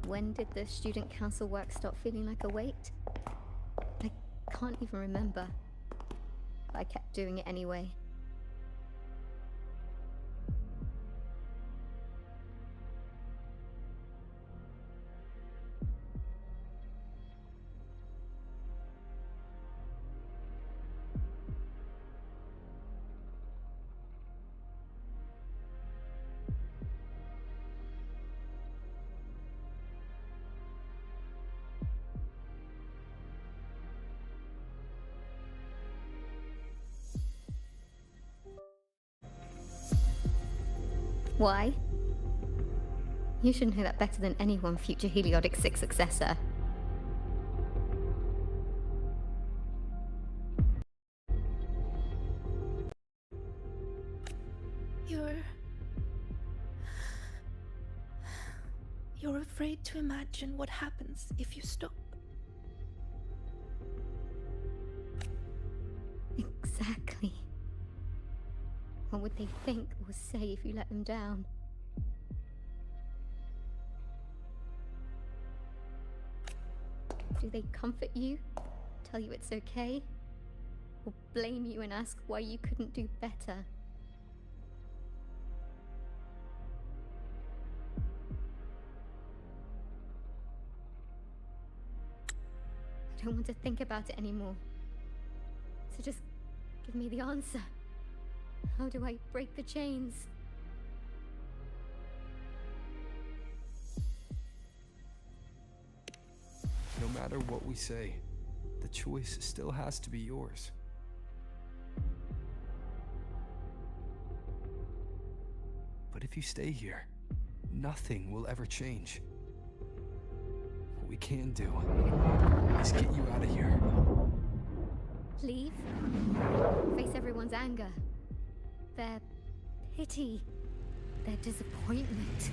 When did the student council work stop feeling like a weight? I can't even remember. But I kept doing it anyway. Why? You should know that better than anyone, future Heliotic 6 successor. You're afraid to imagine what happens if you stop. Exactly. What would they think or say if you let them down? Do they comfort you? Tell you it's okay? Or blame you and ask why you couldn't do better? I don't want to think about it anymore. So just give me the answer. How do I break the chains? No matter what we say, the choice still has to be yours. But if you stay here, nothing will ever change. What we can do is get you out of here. Leave? Face everyone's anger. Their pity. Their disappointment.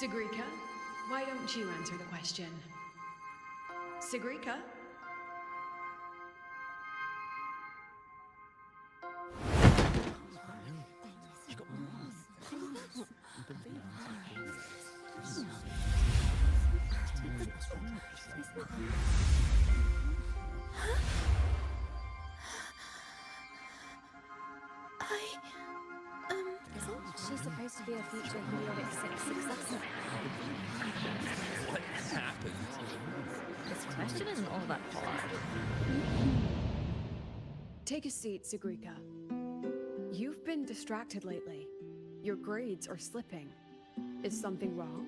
Sigrika, why don't you answer the question? Sigrika? Isn't she supposed to be a future Heliotic 6 successor? What happened? This question isn't all that hard. Take a seat, Sigrika. You've been distracted lately. Your grades are slipping. Is something wrong?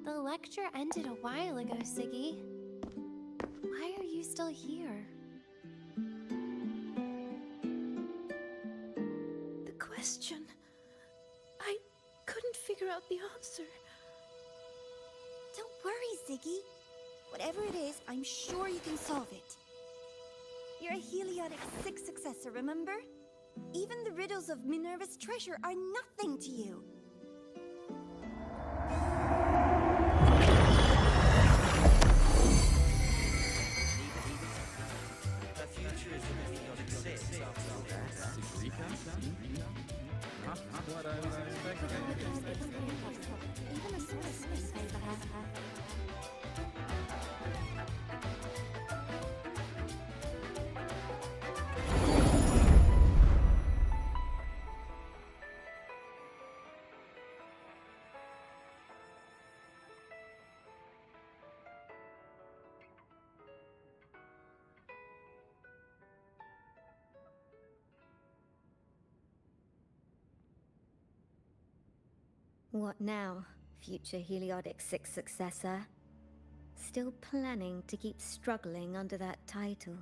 The lecture ended a while ago, Siggy. Why are you still here? The question... I couldn't figure out the answer. Don't worry, Ziggy. Whatever it is, I'm sure you can solve it. You're a Heliotic 6 successor, remember? Even the riddles of Minerva's treasure are nothing to you. What now, future Heliotic 6 successor? Still planning to keep struggling under that title?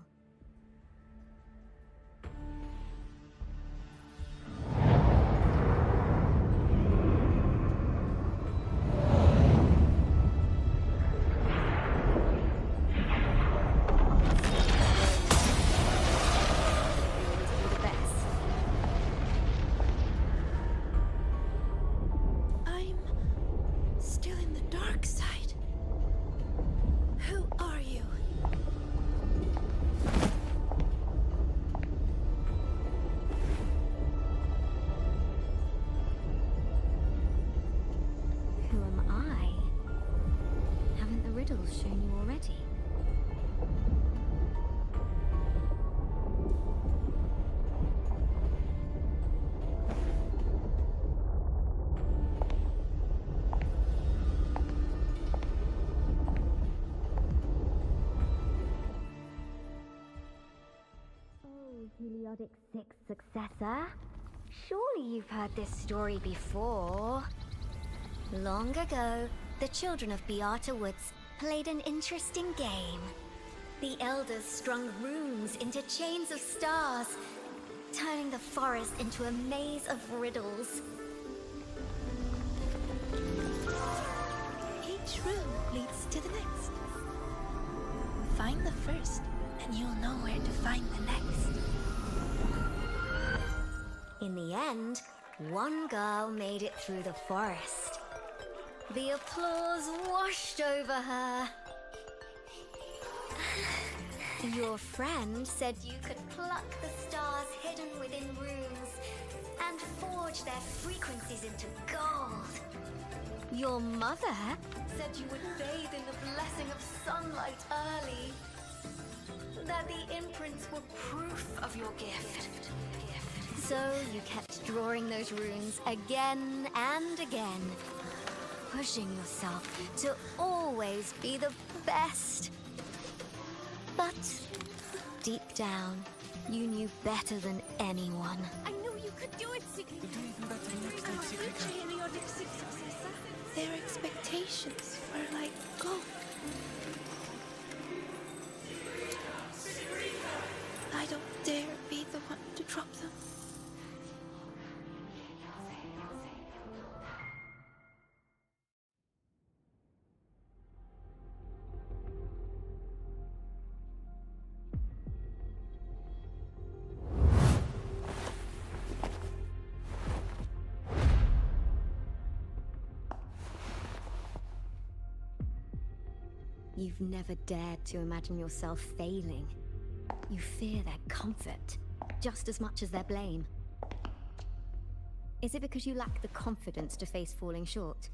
I'm still in the dark side. Who are you? Who am I? Haven't the riddles shown you already? Oh, Heliotic 6 successor. Surely you've heard this story before. Long ago, the children of Beata Woods played an interesting game. The elders strung runes into chains of stars, turning the forest into a maze of riddles. Each room leads to the next. Find the first, and you'll know where to find the next. In the end, one girl made it through the forest. The applause washed over her. Your friend said you could pluck the stars hidden within runes and forge their frequencies into gold. Your mother said you would bathe in the blessing of sunlight early. That the imprints were proof of your gift. So you kept drawing those runes again and again, pushing yourself to always be the best. But deep down, you knew better than anyone. I knew you could do it, Sigrid. You'll do even better next time, Sigrid. Heliotic 6 successor. Their expectations were like gold. I don't dare be the one to drop them. You've never dared to imagine yourself failing. You fear their comfort, just as much as their blame. Is it because you lack the confidence to face falling short?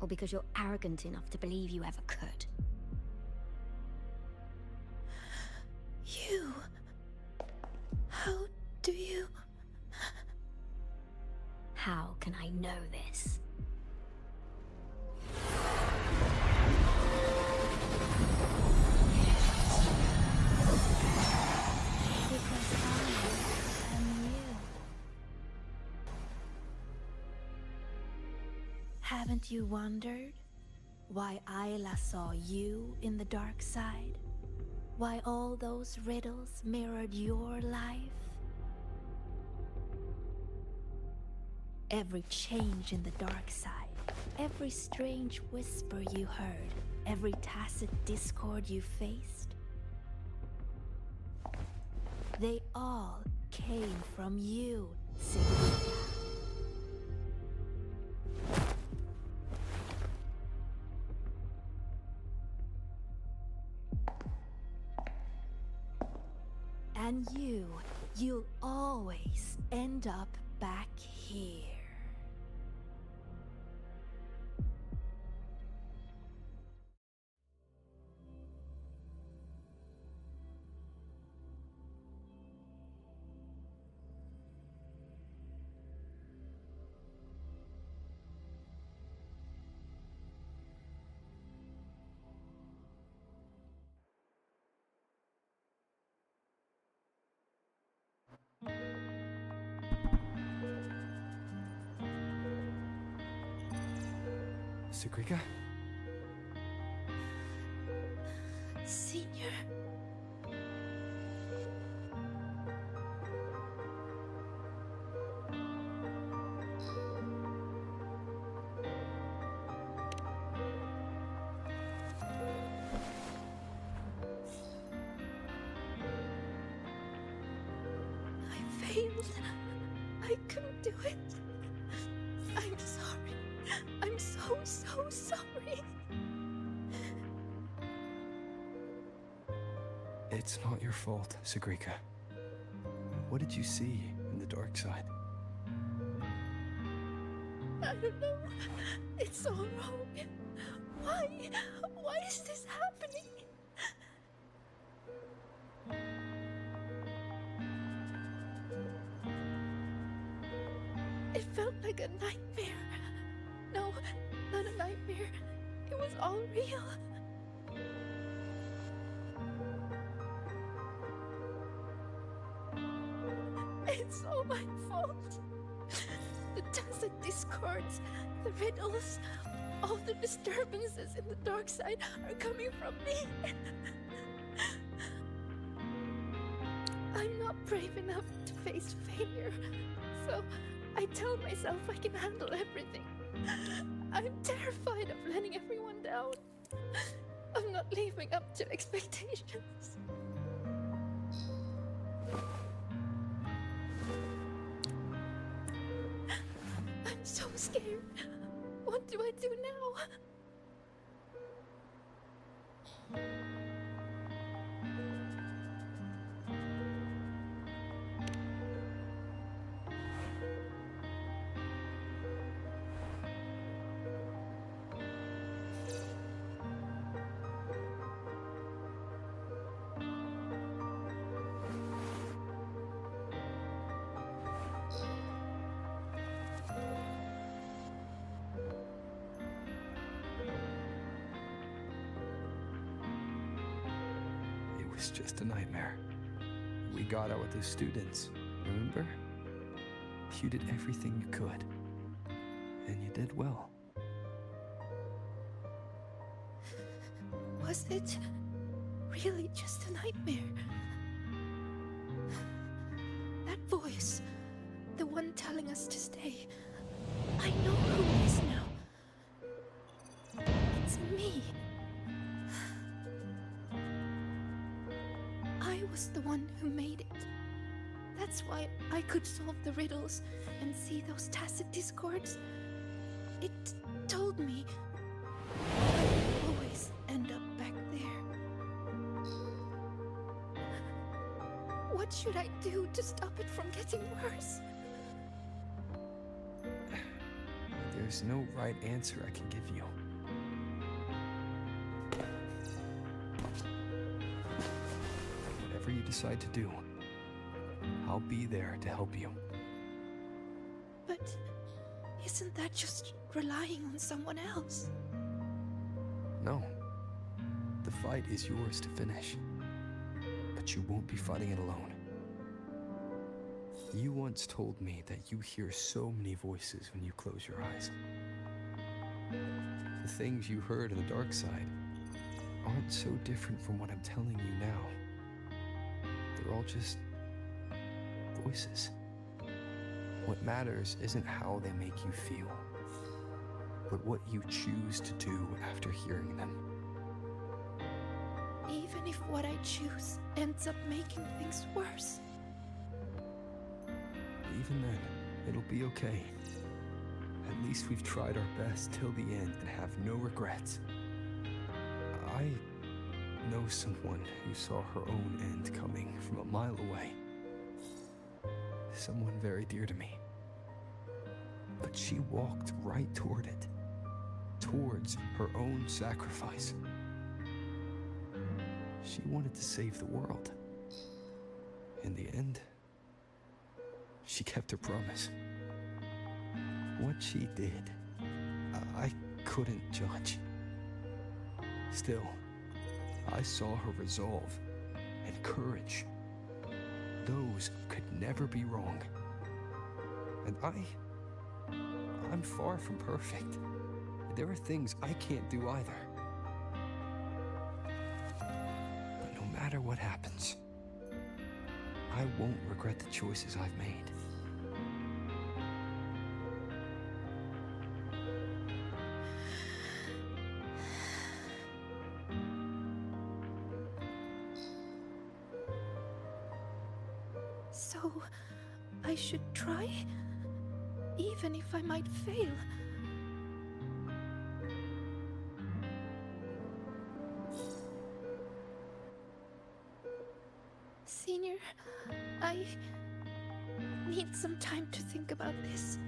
Or because you're arrogant enough to believe you ever could? You... How do you... How can I know this? Because I am you. Haven't you wondered why Ayla saw you in the dark side? Why all those riddles mirrored your life? Every change in the dark side, every strange whisper you heard, every tacit discord you faced, they all came from you, Sigrid. And you'll always end up back here. Sagrika? Senior. I failed. I couldn't do it. I'm sorry. I'm so sorry. It's not your fault, Sagrika. What did you see in the dark side? I don't know. It's all wrong. Why? Why is this happening? It felt like a nightmare. No, not a nightmare. It was all real. It's all my fault. The tacit discords, the riddles, all the disturbances in the dark side are coming from me. I'm not brave enough to face failure, so I tell myself I can handle everything. I'm terrified of letting everyone down. I'm not living up to expectations. I'm so scared. What do I do now? It was just a nightmare. We got out with the students, remember? You did everything you could. And you did well. Was it really just a nightmare? That voice, the one telling us to stay, I know who it is now. It's me. I was the one who made it. That's why I could solve the riddles and see those tacit discords. It told me I would always end up back there. What should I do to stop it from getting worse? There's no right answer I can give you. Whatever you decide to do, I'll be there to help you. But isn't that just relying on someone else? No. The fight is yours to finish. But you won't be fighting it alone. You once told me that you hear so many voices when you close your eyes. The things you heard in the dark side aren't so different from what I'm telling you now. They're all just voices. What matters isn't how they make you feel, but what you choose to do after hearing them. Even if what I choose ends up making things worse. Even then, it'll be okay. At least we've tried our best till the end and have no regrets. I know someone who saw her own end coming from a mile away. Someone very dear to me. But she walked right toward it, towards her own sacrifice. She wanted to save the world. In the end, she kept her promise. What she did, I couldn't judge. Still, I saw her resolve and courage. Those could never be wrong. And I'm far from perfect. There are things I can't do either. But no matter what happens, I won't regret the choices I've made. So, I should try? Even if I might fail? Senior, I need some time to think about this.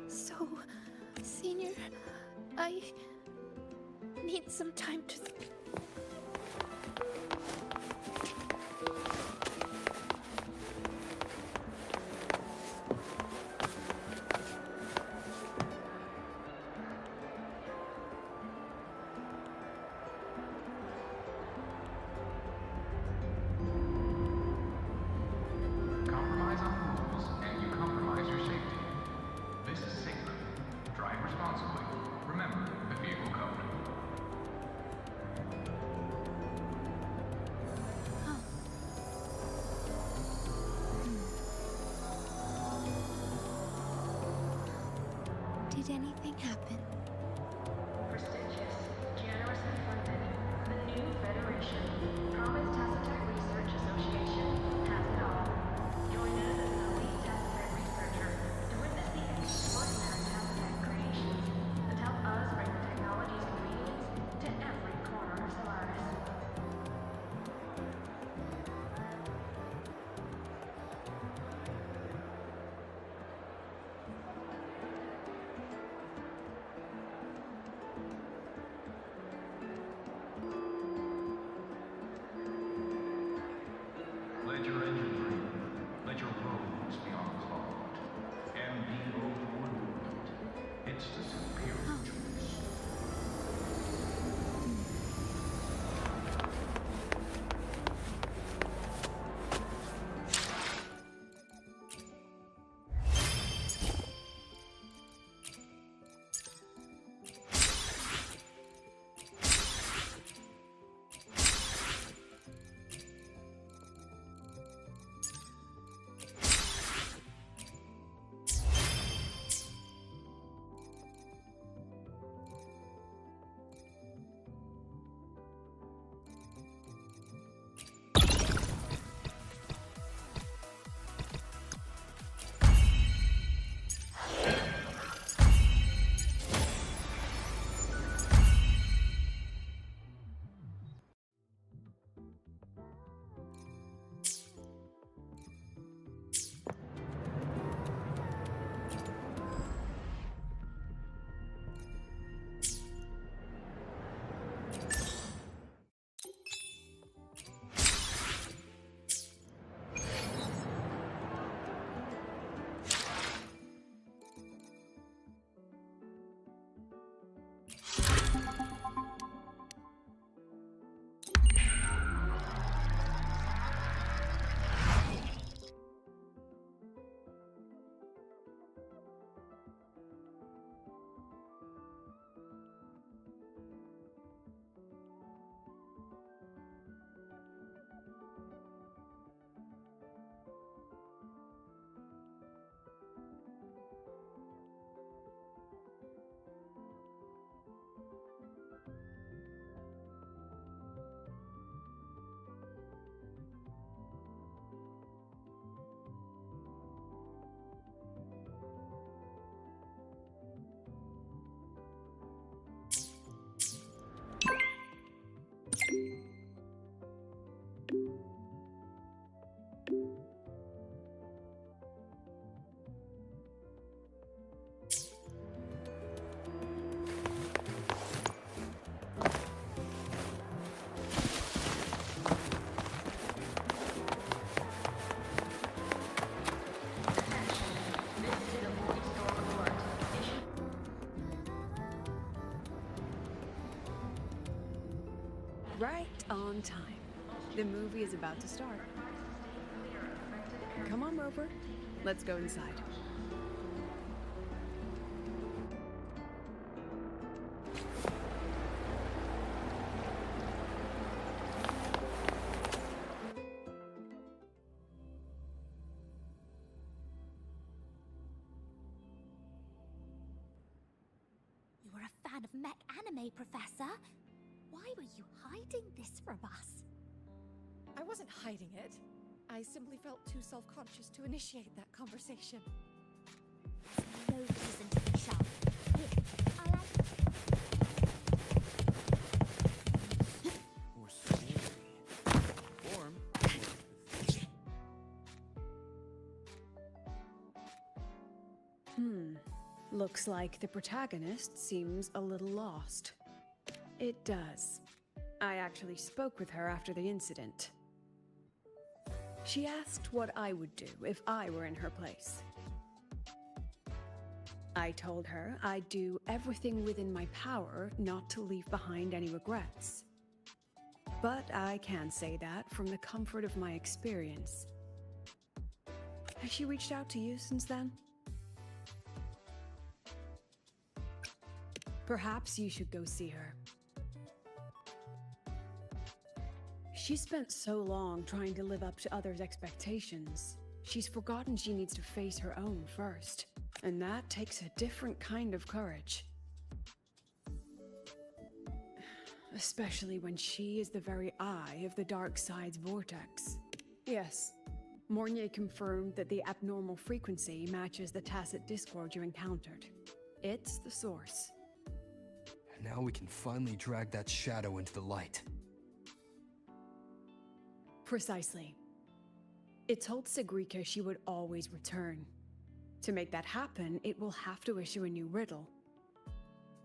So, Senior, I need some time to think. Compromise on rules, and you compromise your safety. This is sacred. Drive responsibly. Remember the vehicle code. Did anything happen? Prestigious, generously funded, the new Federation, Promise Tacitech Research Association, has it all. Join us as an elite Tacitech researcher to witness the extraordinary Tacitech creations that help us bring the technology's convenience to every corner of Solaris. Right on time. The movie is about to start. Come on, Rover. Let's go inside. You were a fan of mech anime, Professor. Why were you hiding this from us? I wasn't hiding it. I simply felt too self-conscious to initiate that conversation. No reason to be shy. Here, I like Or scary. Form. Looks like the protagonist seems a little lost. It does. I actually spoke with her after the incident. She asked what I would do if I were in her place. I told her I'd do everything within my power not to leave behind any regrets. But I can say that from the comfort of my experience. Has she reached out to you since then? Perhaps you should go see her. She spent so long trying to live up to others' expectations. She's forgotten she needs to face her own first. And that takes a different kind of courage. Especially when she is the very eye of the dark side's vortex. Yes, Mornier confirmed that the abnormal frequency matches the tacit discord you encountered. It's the source. Now we can finally drag that shadow into the light. Precisely. It told Sigrika she would always return. To make that happen, it will have to issue a new riddle.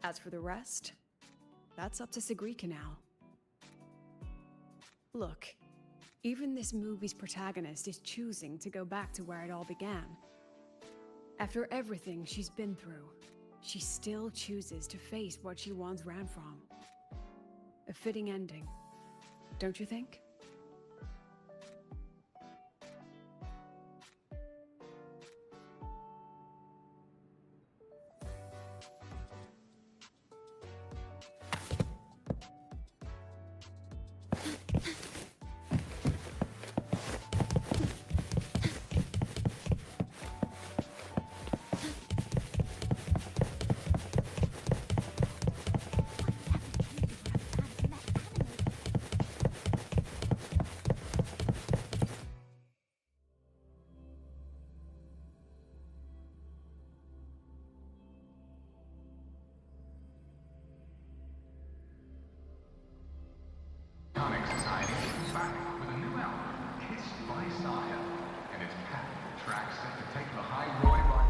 As for the rest, that's up to Sigrika now. Look, even this movie's protagonist is choosing to go back to where it all began. After everything she's been through, she still chooses to face what she once ran from. A fitting ending, don't you think? Sonic Society is back with a new album, Kissed by Saya, and it's packed with tracks set to take the high road by.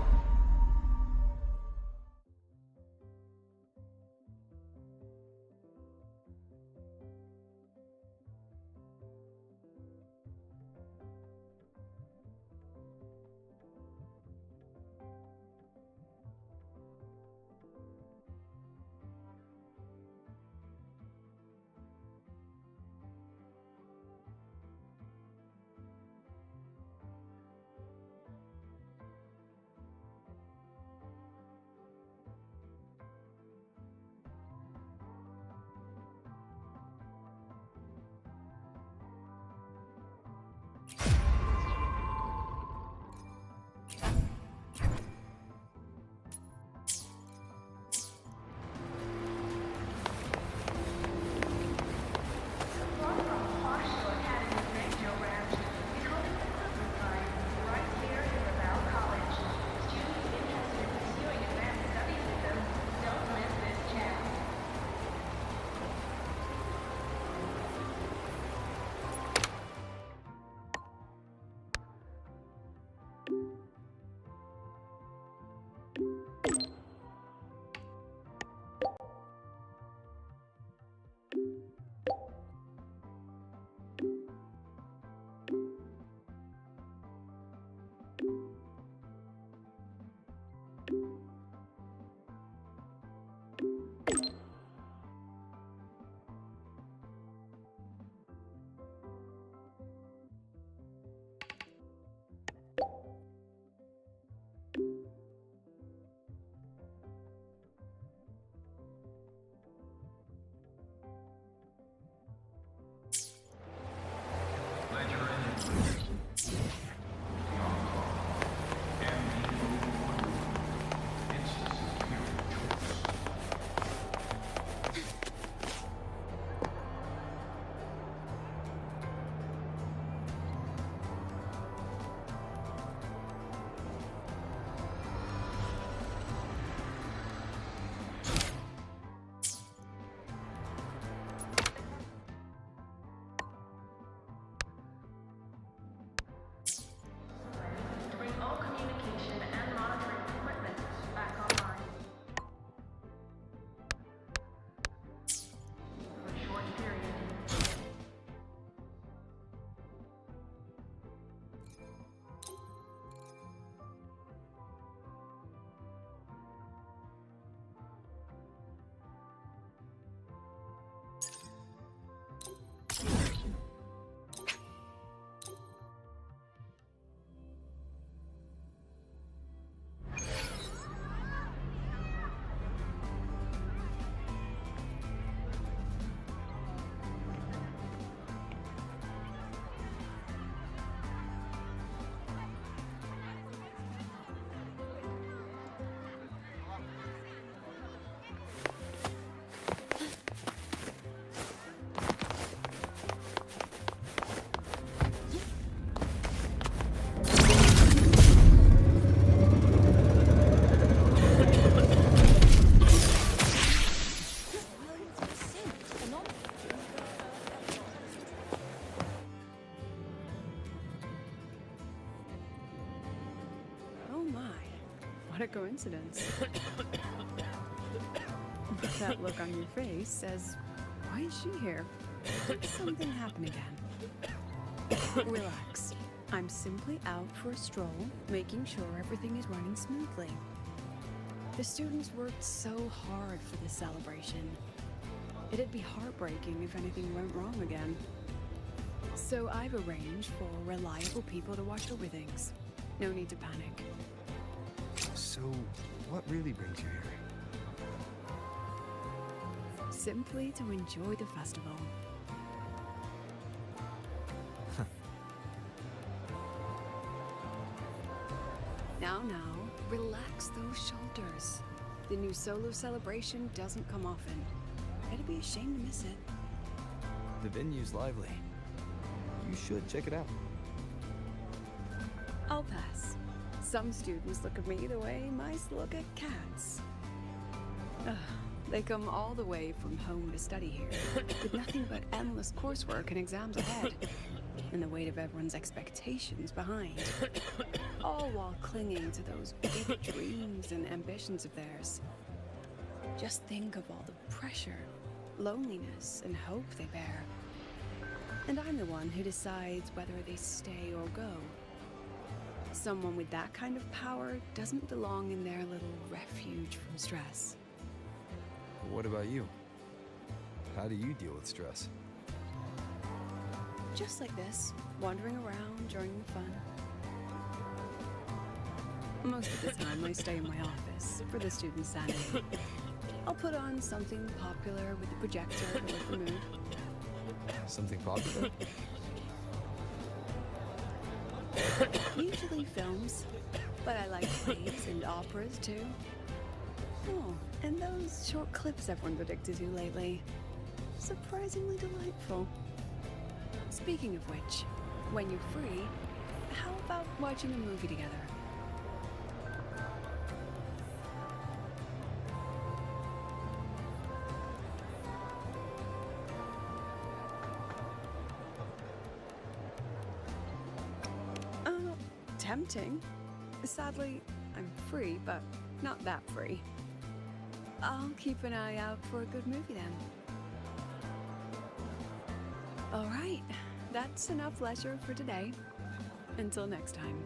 What a coincidence. That look on your face says, why is she here? Did something happen again? Relax. I'm simply out for a stroll, making sure everything is running smoothly. The students worked so hard for this celebration. It'd be heartbreaking if anything went wrong again. So I've arranged for reliable people to watch over things. No need to panic. So, what really brings you here? Simply to enjoy the festival. Now, relax those shoulders. The new solo celebration doesn't come often. It'd be a shame to miss it. The venue's lively. You should check it out. I'll pass. Some students look at me the way mice look at cats. Ugh, they come all the way from home to study here, with nothing but endless coursework and exams ahead, and the weight of everyone's expectations behind. All while clinging to those big dreams and ambitions of theirs. Just think of all the pressure, loneliness, and hope they bear. And I'm the one who decides whether they stay or go. Someone with that kind of power doesn't belong in their little refuge from stress. What about you? How do you deal with stress? Just like this, wandering around during the fun. Most of the time I stay in my office for the students' sanity. I'll put on something popular with the projector to lift the mood. Something popular? Usually films, but I like plays and operas too. Oh, and those short clips everyone's addicted to lately. Surprisingly delightful. Speaking of which, when you're free, how about watching a movie together? Tempting. Sadly, I'm free, but not that free. I'll keep an eye out for a good movie then. All right, that's enough leisure for today. Until next time.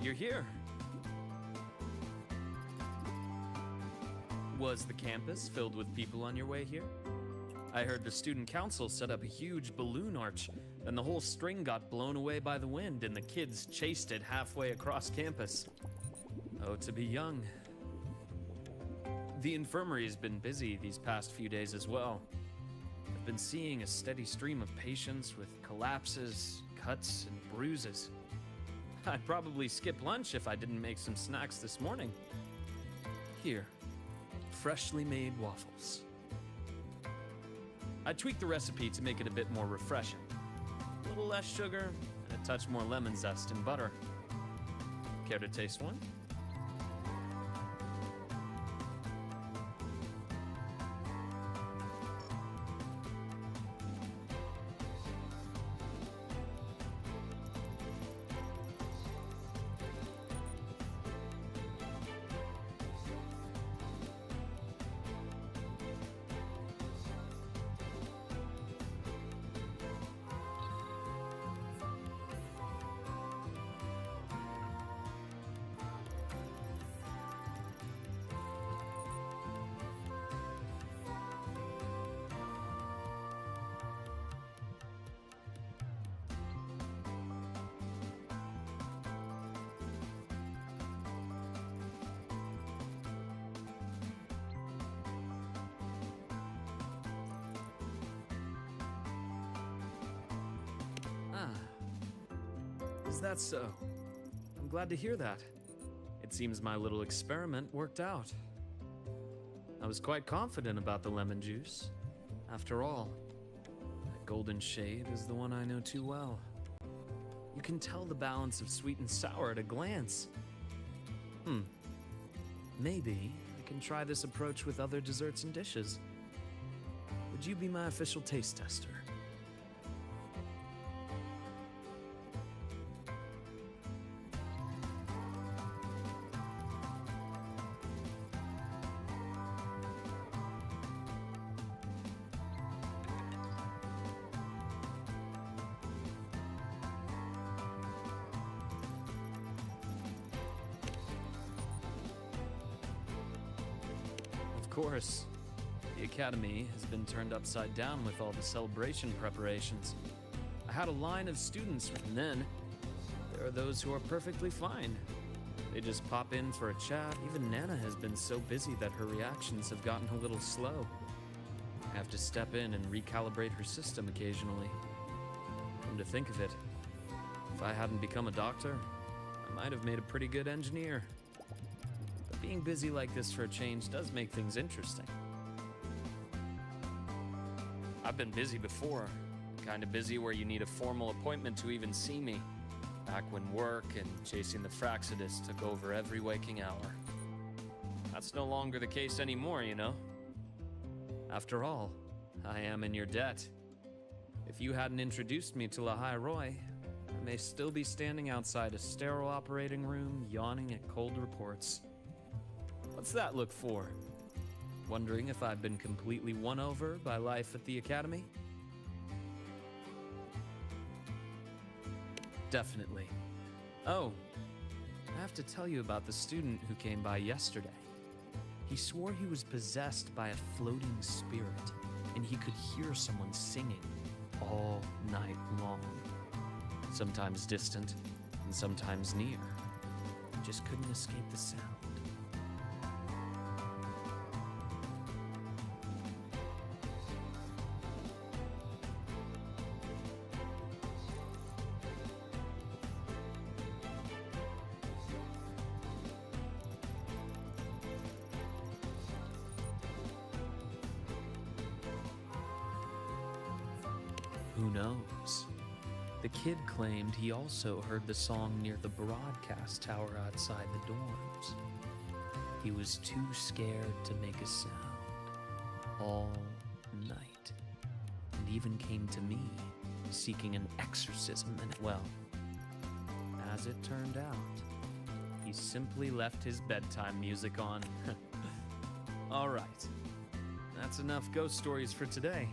You're here. Was the campus filled with people on your way here? I heard the student council set up a huge balloon arch, and the whole string got blown away by the wind, and the kids chased it halfway across campus. Oh, to be young. The infirmary has been busy these past few days as well. I've been seeing a steady stream of patients with collapses, cuts, and bruises. I'd probably skip lunch if I didn't make some snacks this morning. Here, freshly made waffles. I tweaked the recipe to make it a bit more refreshing. A little less sugar, and a touch more lemon zest and butter. Care to taste one? Is that so? I'm glad to hear that. It seems my little experiment worked out. I was quite confident about the lemon juice. After all, that golden shade is the one I know too well. You can tell the balance of sweet and sour at a glance. Maybe I can try this approach with other desserts and dishes. Would you be my official taste tester? Of course. The Academy has been turned upside down with all the celebration preparations. I had a line of students, and then there are those who are perfectly fine. They just pop in for a chat. Even Nana has been so busy that her reactions have gotten a little slow. I have to step in and recalibrate her system occasionally. Come to think of it, if I hadn't become a doctor, I might have made a pretty good engineer. But being busy like this for a change does make things interesting. I've been busy before. Kind of busy where you need a formal appointment to even see me. Back when work and chasing the Fraxidus took over every waking hour. That's no longer the case anymore, you know? After all, I am in your debt. If you hadn't introduced me to Lahai Roy, I may still be standing outside a sterile operating room, yawning at cold reports. What's that look for? Wondering if I've been completely won over by life at the Academy? Definitely. Oh, I have to tell you about the student who came by yesterday. He swore he was possessed by a floating spirit, and he could hear someone singing all night long. Sometimes distant, and sometimes near. He just couldn't escape the sound. Who knows? The kid claimed he also heard the song near the broadcast tower outside the dorms. He was too scared to make a sound all night, and even came to me seeking an exorcism, and well, as it turned out, he simply left his bedtime music on. All right, that's enough ghost stories for today.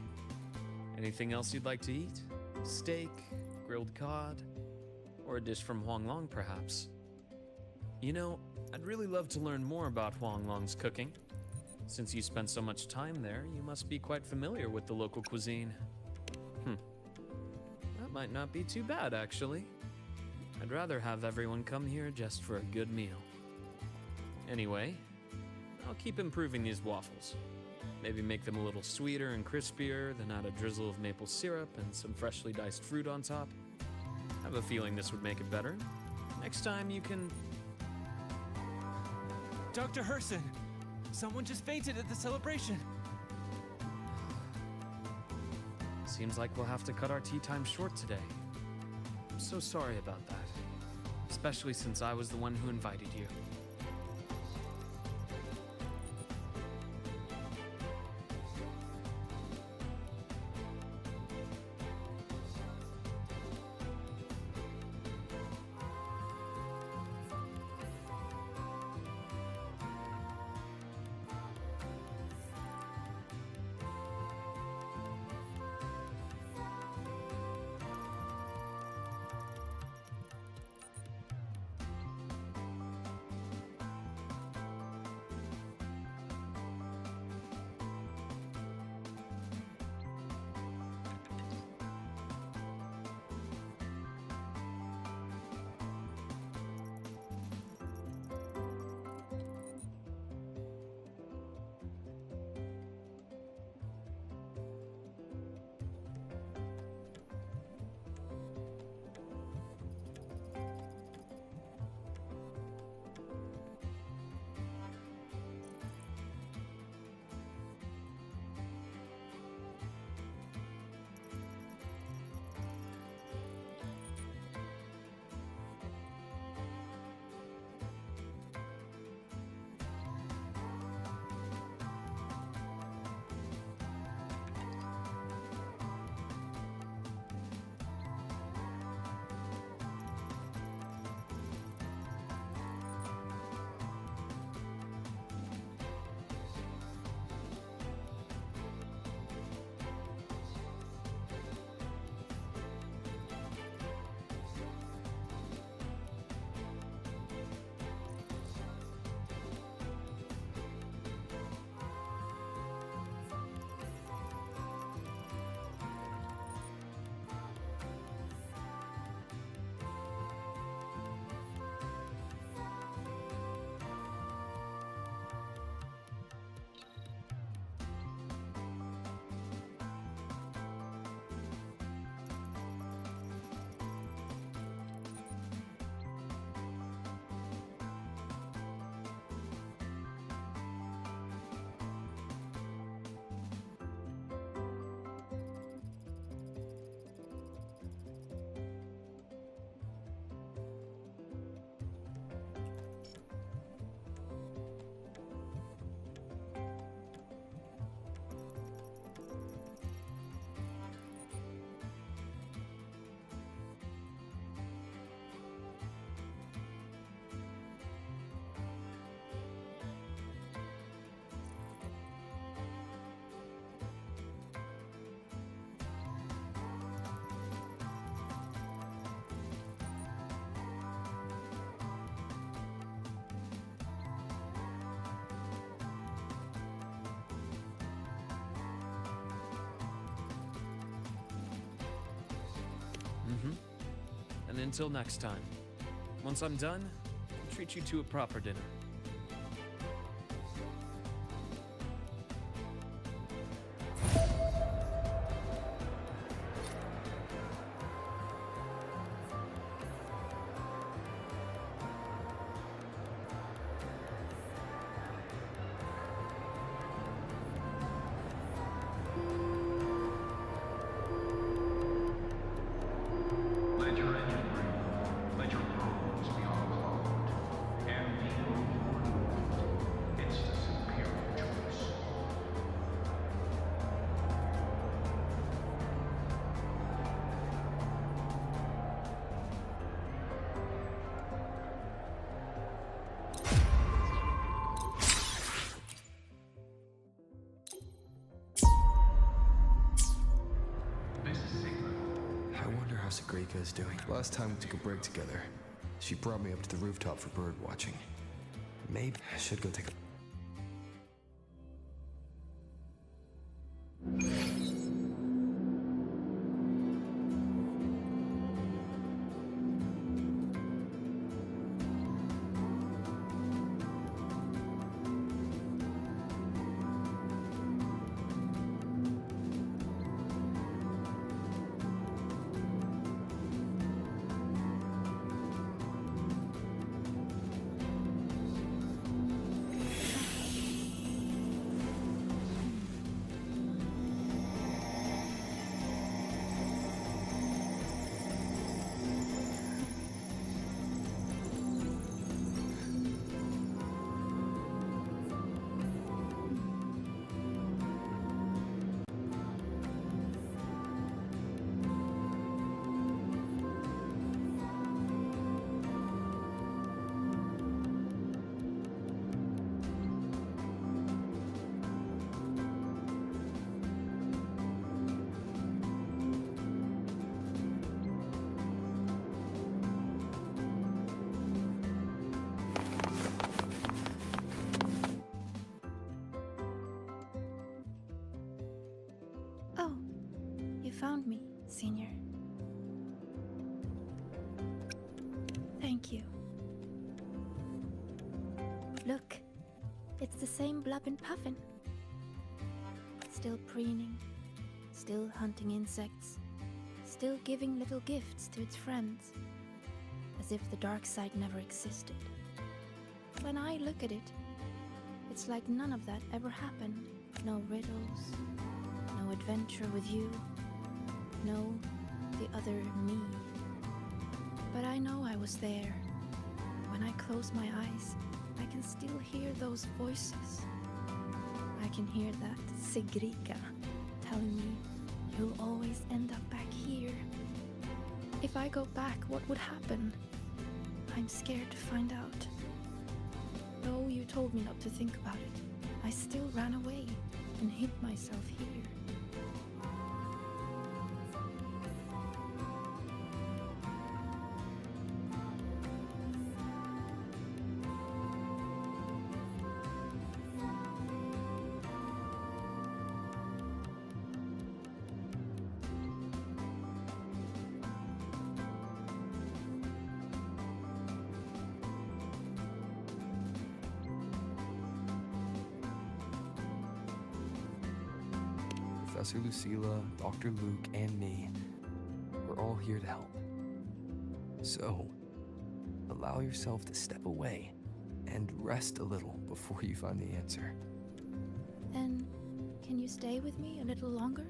Anything else you'd like to eat? Steak, grilled cod, or a dish from Huanglong, perhaps? You know, I'd really love to learn more about Huanglong's cooking. Since you spent so much time there, you must be quite familiar with the local cuisine. That might not be too bad, actually. I'd rather have everyone come here just for a good meal. Anyway, I'll keep improving these waffles. Maybe make them a little sweeter and crispier, then add a drizzle of maple syrup and some freshly diced fruit on top. I have a feeling this would make it better. Next time you can... Dr. Herson! Someone just fainted at the celebration! Seems like we'll have to cut our tea time short today. I'm so sorry about that. Especially since I was the one who invited you. And until next time, once I'm done, I'll treat you to a proper dinner. Let your engine breathe. Let your problems be unclogged. And be overruled. It's the superior choice. This is Sigma. I wonder how Sagrika is doing. Last time we took a break together, she brought me up to the rooftop for bird watching. Maybe I should go take a... Oh, you found me, Senior. Thank you. Look, it's the same Blub and Puffin. Still preening, still hunting insects, still giving little gifts to its friends, as if the dark side never existed. When I look at it, it's like none of that ever happened. No riddles, no adventure with you, no the other me. But I know I was there. When I close my eyes, I can still hear those voices. I can hear that Sigrika telling me you'll always end up back here. If I go back, what would happen? I'm scared to find out. Though you told me not to think about it, I still ran away and hid myself here. Professor Lucilla, Dr. Luke, and me, we're all here to help. So, allow yourself to step away and rest a little before you find the answer. Then, can you stay with me a little longer?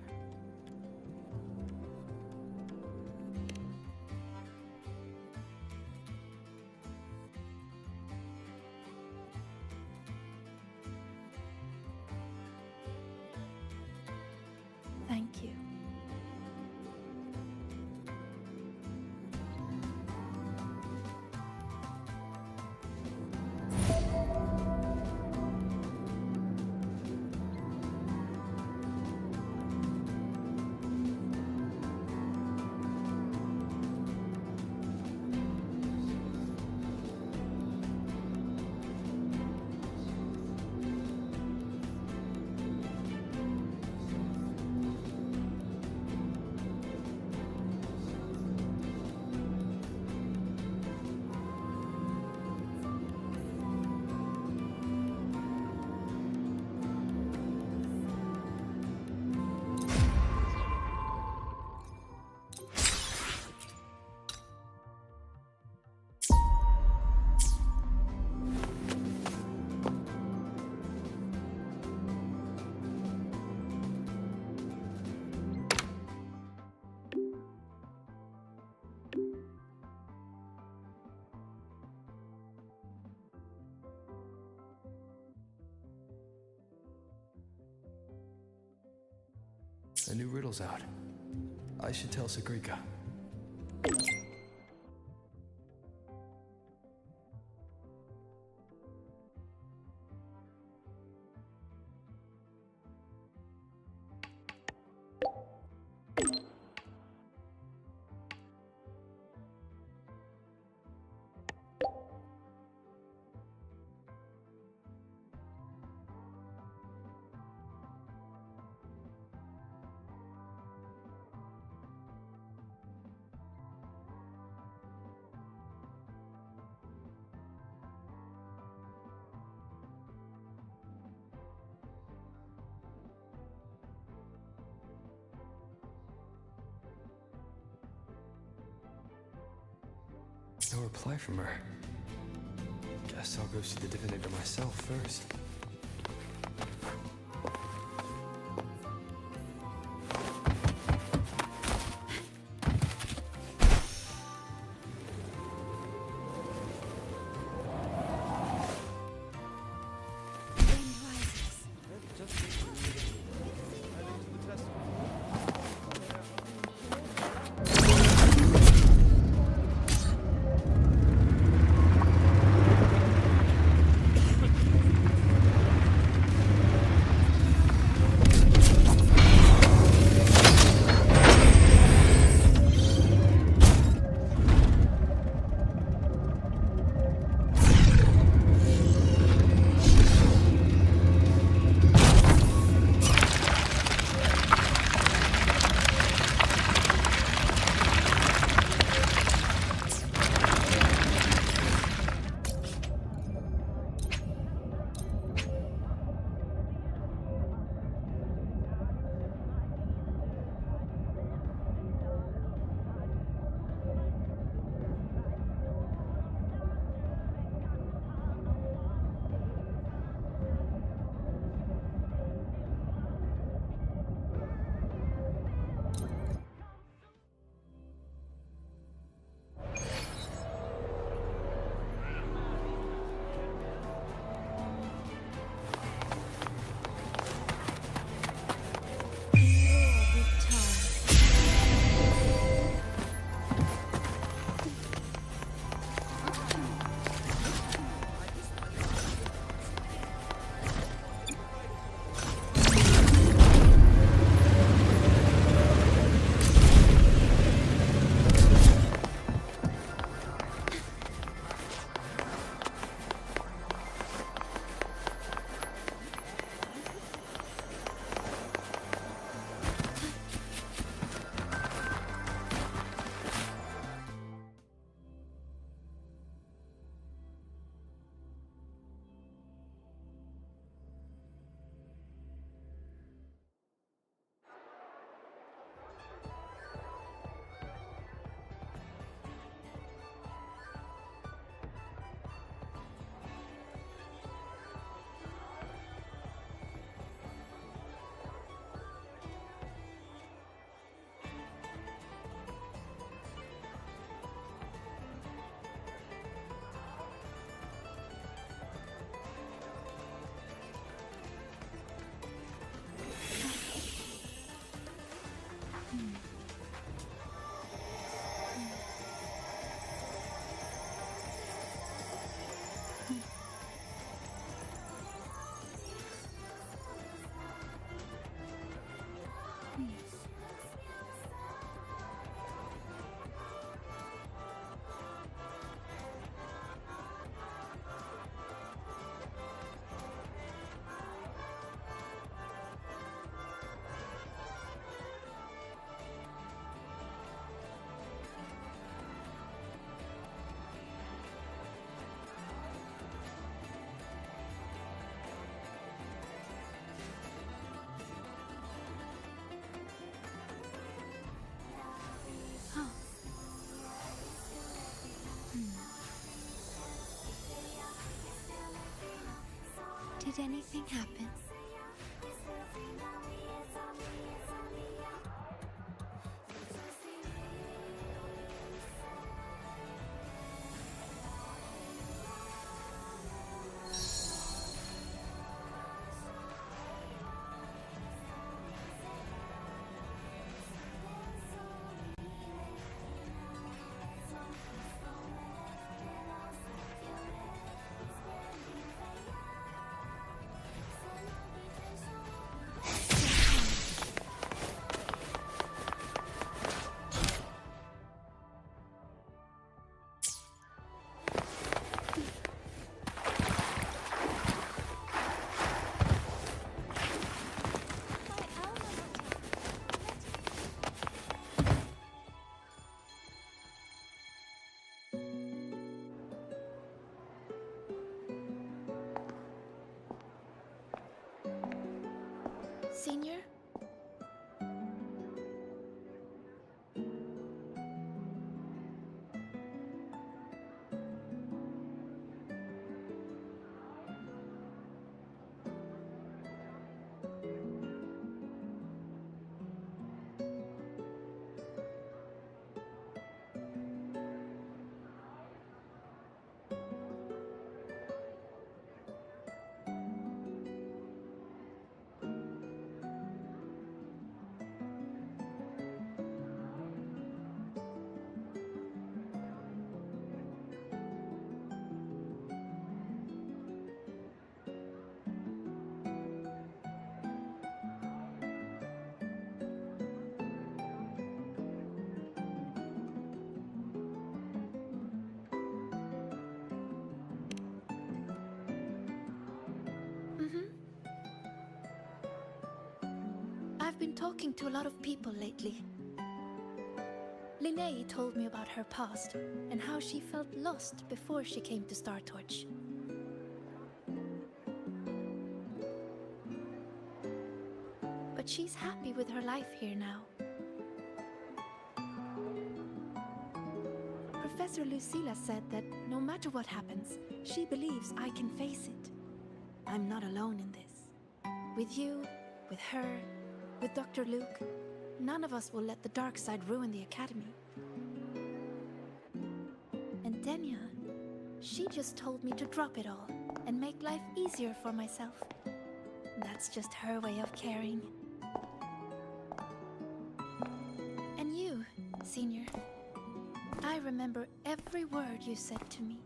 Thank you. A new riddle's out. I should tell Sagrika. No reply from her. Guess I'll go see the divinator myself first. Did anything happen? Senior? I've been talking to a lot of people lately. Linnea told me about her past and how she felt lost before she came to Star Torch. But she's happy with her life here now. Professor Lucilla said that no matter what happens, she believes I can face it. I'm not alone in this. With you, with her, with Dr. Luke, none of us will let the dark side ruin the Academy. And Denya, she just told me to drop it all and make life easier for myself. That's just her way of caring. And you, Senior, I remember every word you said to me.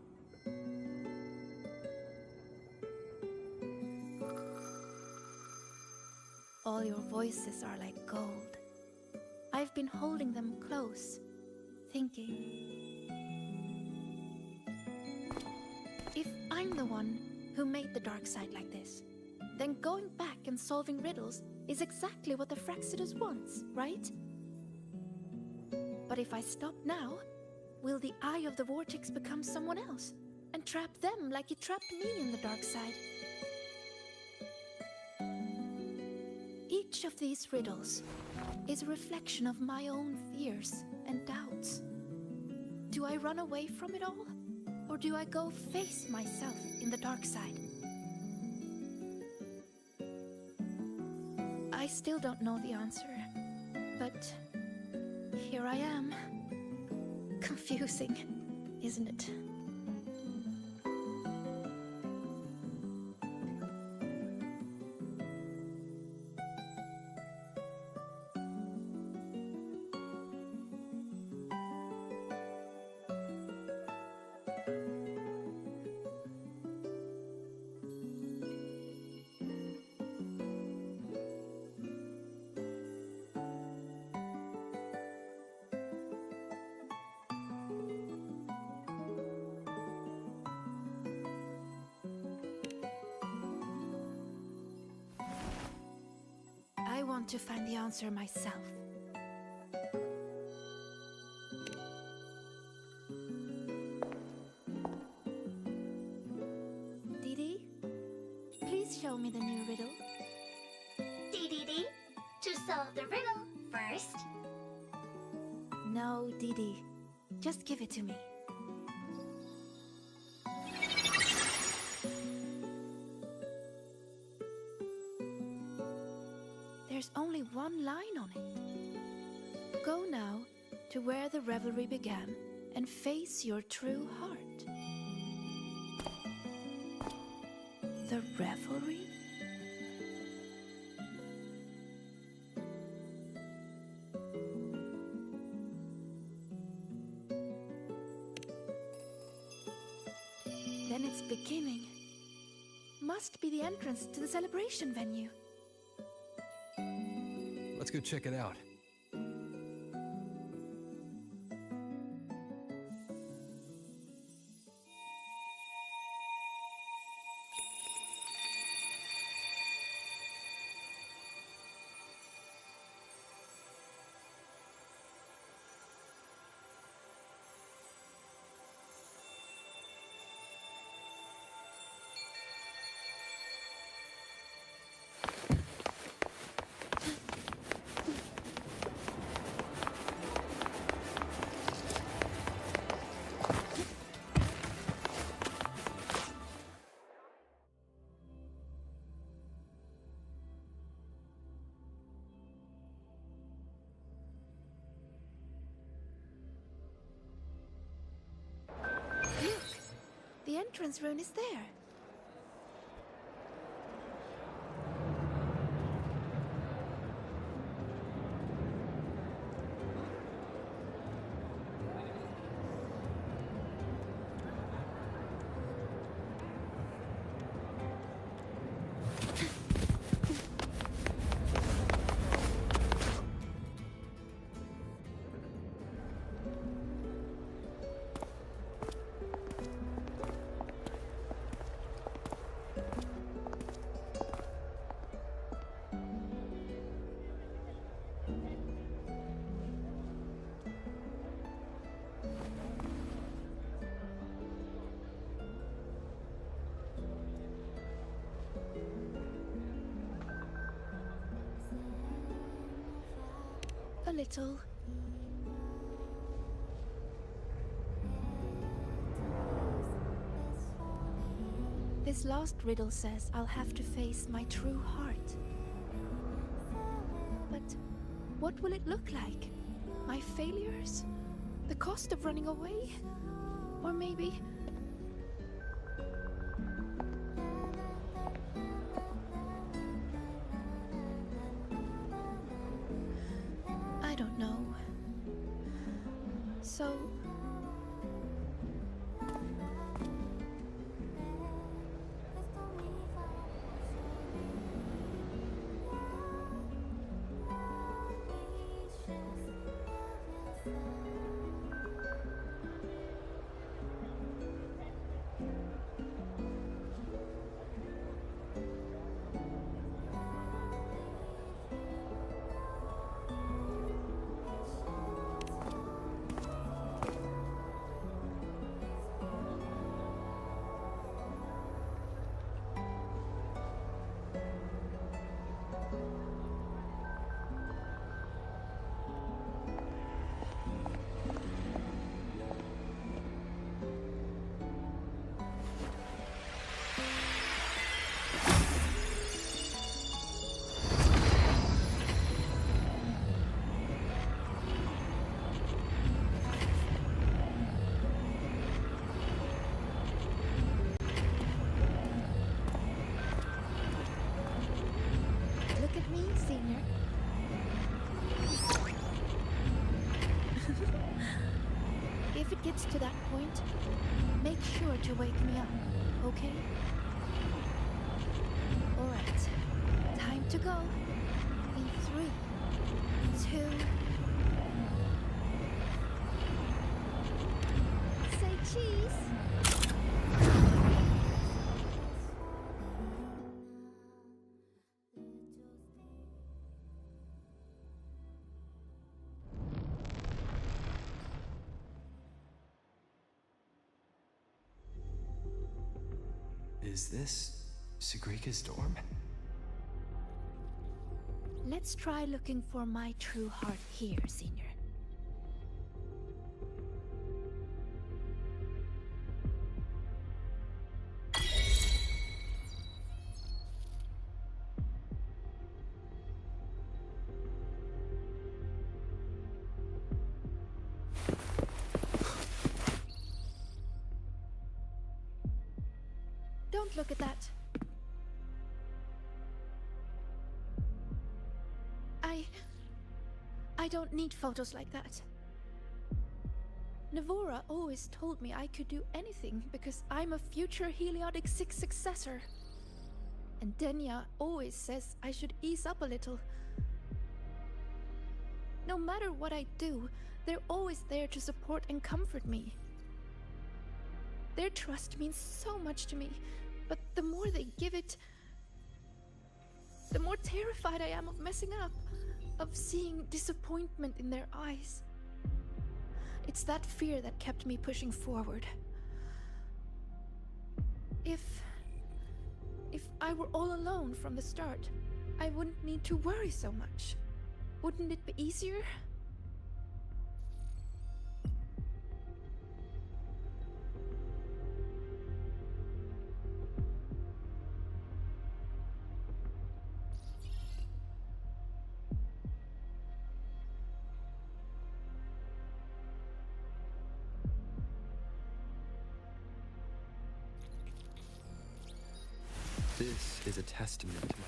All your voices are like gold. I've been holding them close, thinking. If I'm the one who made the dark side like this, then going back and solving riddles is exactly what the Fraxidus wants, right? But if I stop now, will the Eye of the Vortex become someone else and trap them like it trapped me in the dark side? Each of these riddles is a reflection of my own fears and doubts. Do I run away from it all? Or do I go face myself in the dark side? I still don't know the answer, but here I am. Confusing, isn't it? I want to find the answer myself. Didi, please show me the new riddle. Dee, to solve the riddle first. No, Didi. Just give it to me. There's only one line on it. Go now to where the revelry began and face your true heart. The revelry? Then it's beginning. Must be the entrance to the celebration venue. Let's go check it out. entrance rune is there? A little. This last riddle says I'll have to face my true heart. But what will it look like? My failures? The cost of running away? Or maybe... I don't know. So... Look at me, Senior. If it gets to that point, make sure to wake me up, okay? Alright, time to go. In 3, 2... Say cheese! Is this Sigrika's dorm? Let's try looking for my true heart here, Senior. Don't look at that. I don't need photos like that. Navora always told me I could do anything because I'm a future Heliotic 6 successor. And Denya always says I should ease up a little. No matter what I do, they're always there to support and comfort me. Their trust means so much to me, but the more they give it, the more terrified I am of messing up, of seeing disappointment in their eyes. It's that fear that kept me pushing forward. If I were all alone from the start, I wouldn't need to worry so much. Wouldn't it be easier? is a testament to my...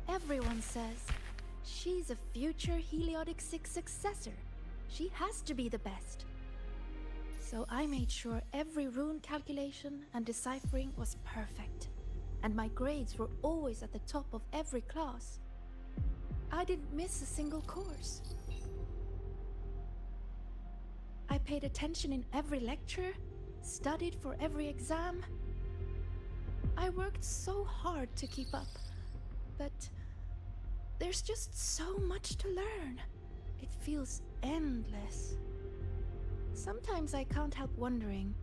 Everyone says she's a future Heliotic 6 successor. She has to be the best. So I made sure every rune calculation and deciphering was perfect. And my grades were always at the top of every class. I didn't miss a single course. I paid attention in every lecture, studied for every exam. I worked so hard to keep up, but there's just so much to learn. It feels endless. Sometimes I can't help wondering,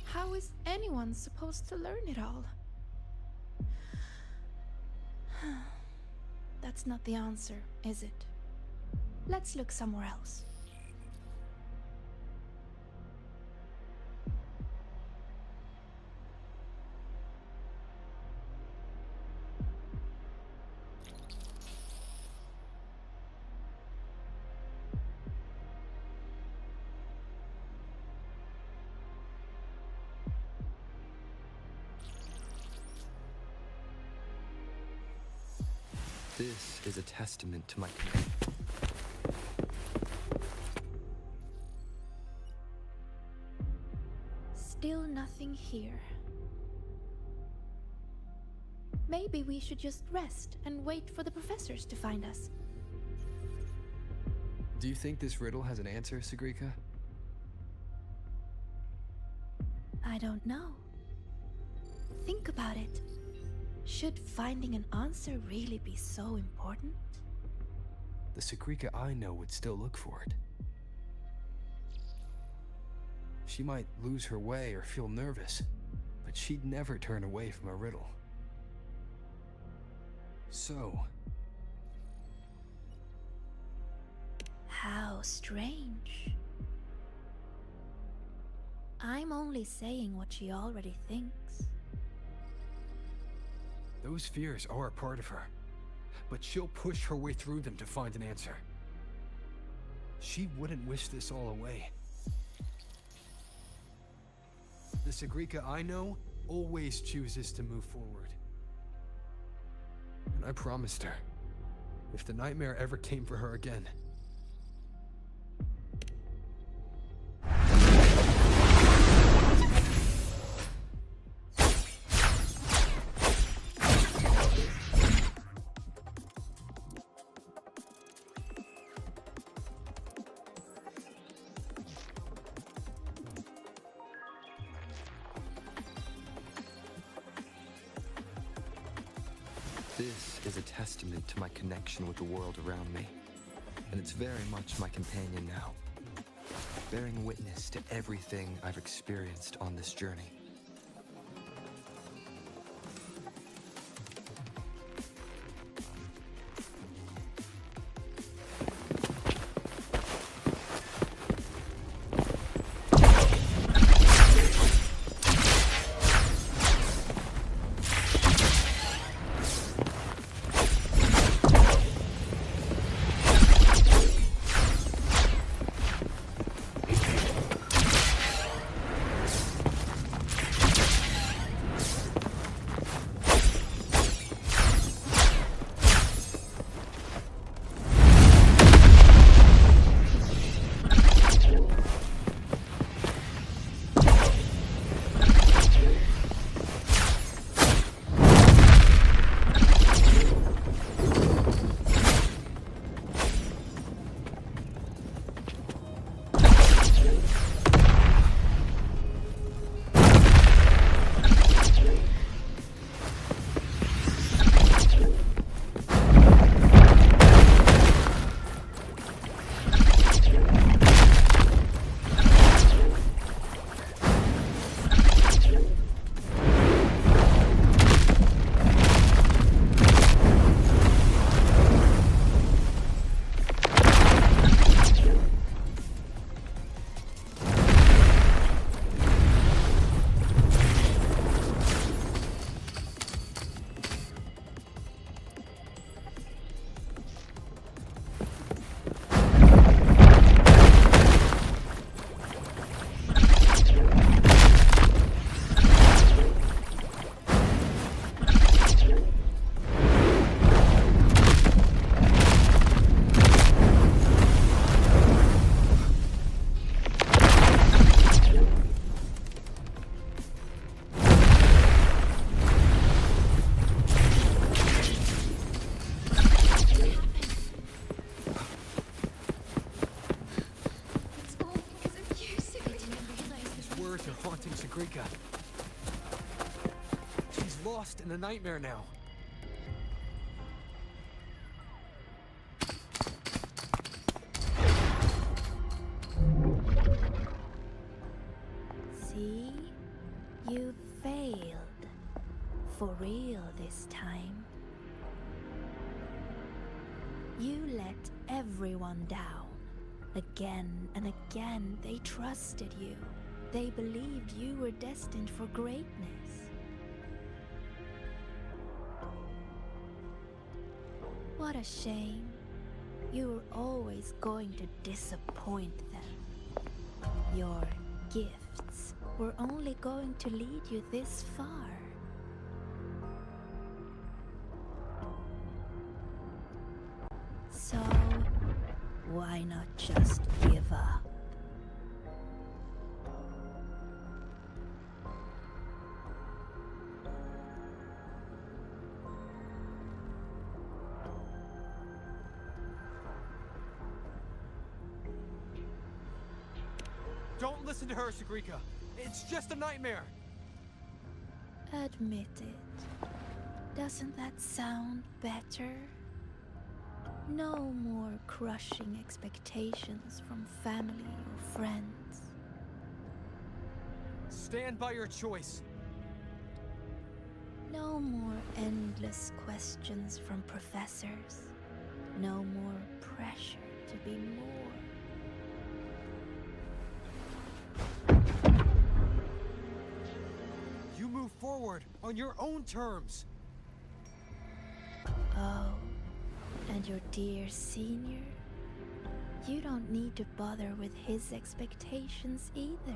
how is anyone supposed to learn it all? That's not the answer, is it? Let's look somewhere else. This is a testament to my... Still nothing here. Maybe we should just rest and wait for the professors to find us. Do you think this riddle has an answer, Sigrika? I don't know. Think about it. Should finding an answer really be so important? The Sigrika I know would still look for it. She might lose her way or feel nervous, but she'd never turn away from a riddle. So... How strange. I'm only saying what she already thinks. Those fears are a part of her, but she'll push her way through them to find an answer. She wouldn't wish this all away. The Sigrika I know always chooses to move forward. And I promised her, if the nightmare ever came for her again, this is a testament to my connection with the world around me, and it's very much my companion now, bearing witness to everything I've experienced on this journey. They're haunting Sagrika. She's lost in a nightmare now. See? You failed. For real this time. You let everyone down. Again and again, they trusted you. They believed you were destined for greatness. What a shame. You were always going to disappoint them. Your gifts were only going to lead you this far. So, why not just give up? Don't listen to her, Sagrika. It's just a nightmare. Admit it. Doesn't that sound better? No more crushing expectations from family or friends. Stand by your choice. No more endless questions from professors. No more pressure to be more. You move forward on your own terms. Oh, and your dear senior? You don't need to bother with his expectations either.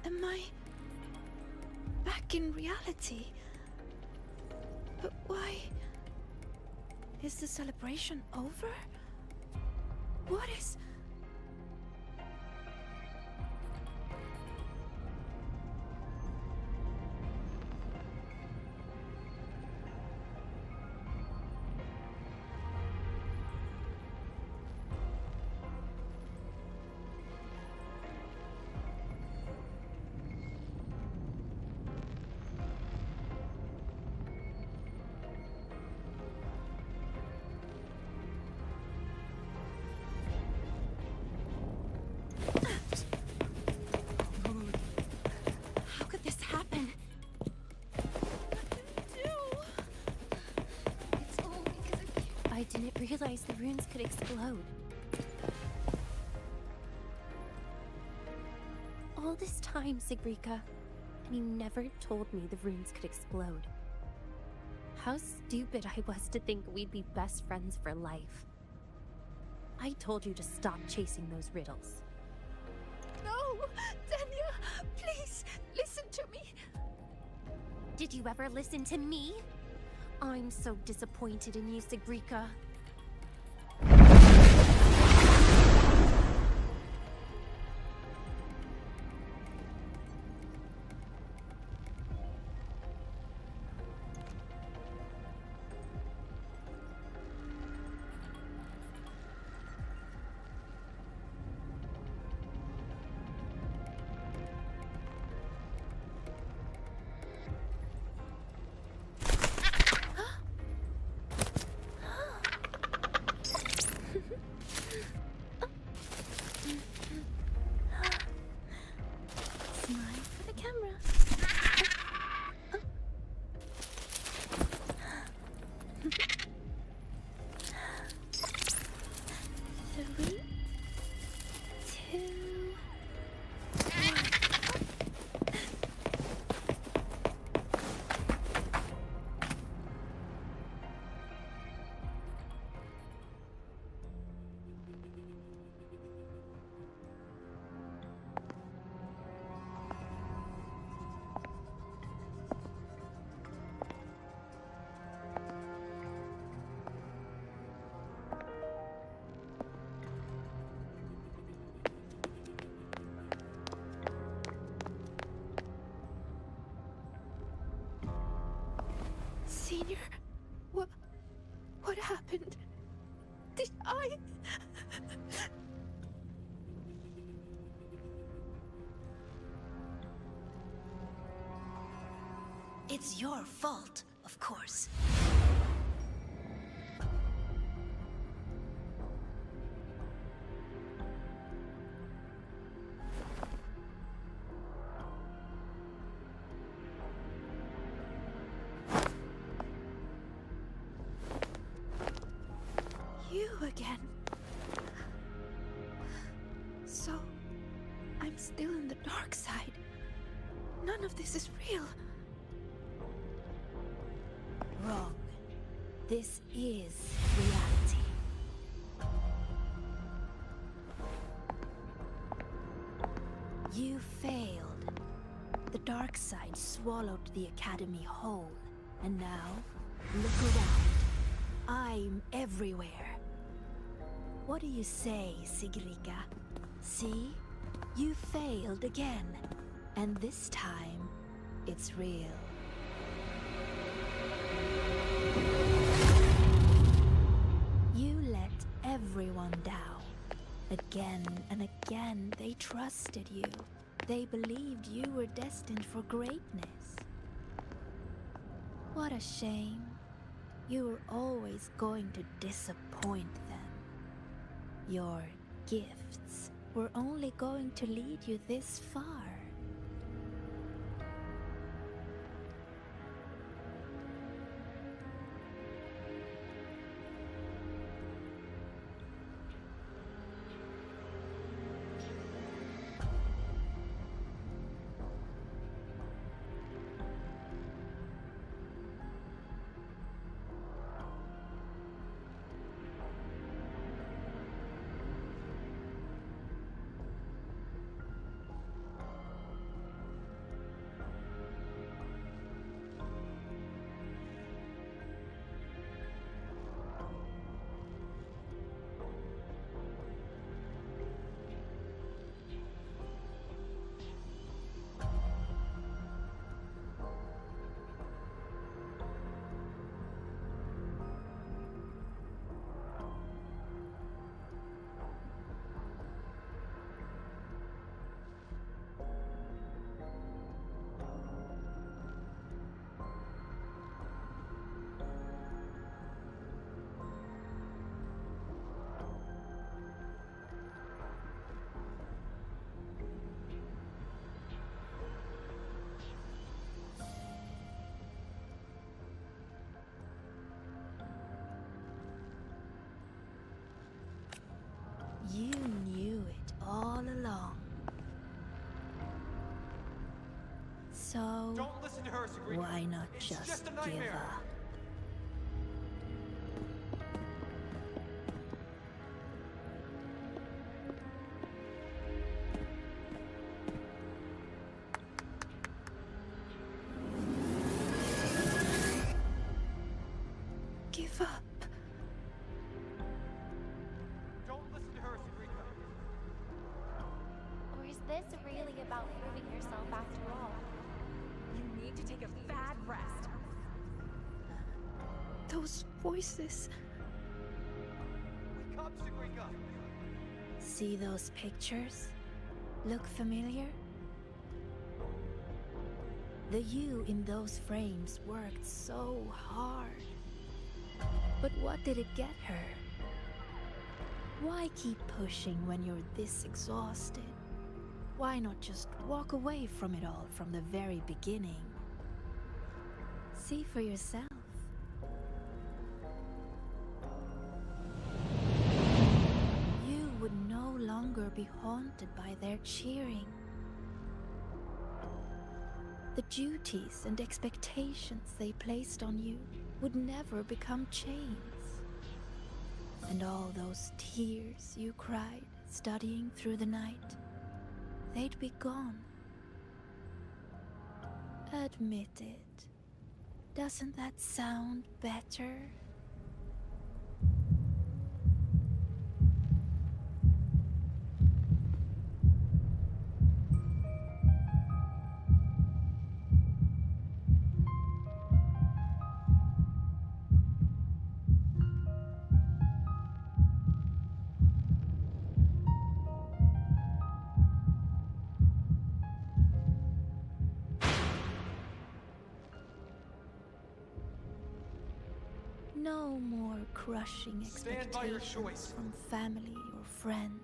Am I back in reality? But why is the celebration over? What is... How could this happen? It's all because of you. I didn't realize the runes could explode. All this time, Sagrika, and you never told me the runes could explode. How stupid I was to think we'd be best friends for life. I told you to stop chasing those riddles. No! Danya! Please, listen to me! Did you ever listen to me? I'm so disappointed in you, Sagrika. Senior, what happened? Did I... It's your fault, of course. You again. So, I'm still in the dark side. None of this is real. Wrong. This is reality. You failed. The dark side swallowed the Academy whole. And now, look around. I'm everywhere. What do you say, Sigrika? See? You failed again. And this time, it's real. You let everyone down. Again and again, they trusted you. They believed you were destined for greatness. What a shame. You were always going to disappoint them. Your gifts were only going to lead you this far. You knew it all along. So, Don't listen to her, Sabrina. why not It's just a give nightmare. up? Give up. Don't listen to her, Sabrina. Or is this really about proving yourself after all? You need to take a bad rest. Those voices. Wake up, Sabrina. See those pictures? Look familiar? The you in those frames worked so hard. But what did it get her? Why keep pushing when you're this exhausted? Why not just walk away from it all from the very beginning? See for yourself. You would no longer be haunted by their cheering. The duties and expectations they placed on you would never become chains. And all those tears you cried studying through the night, they'd be gone. Admit it. Doesn't that sound better? crushing Stand by your expectations choice. from family or friends.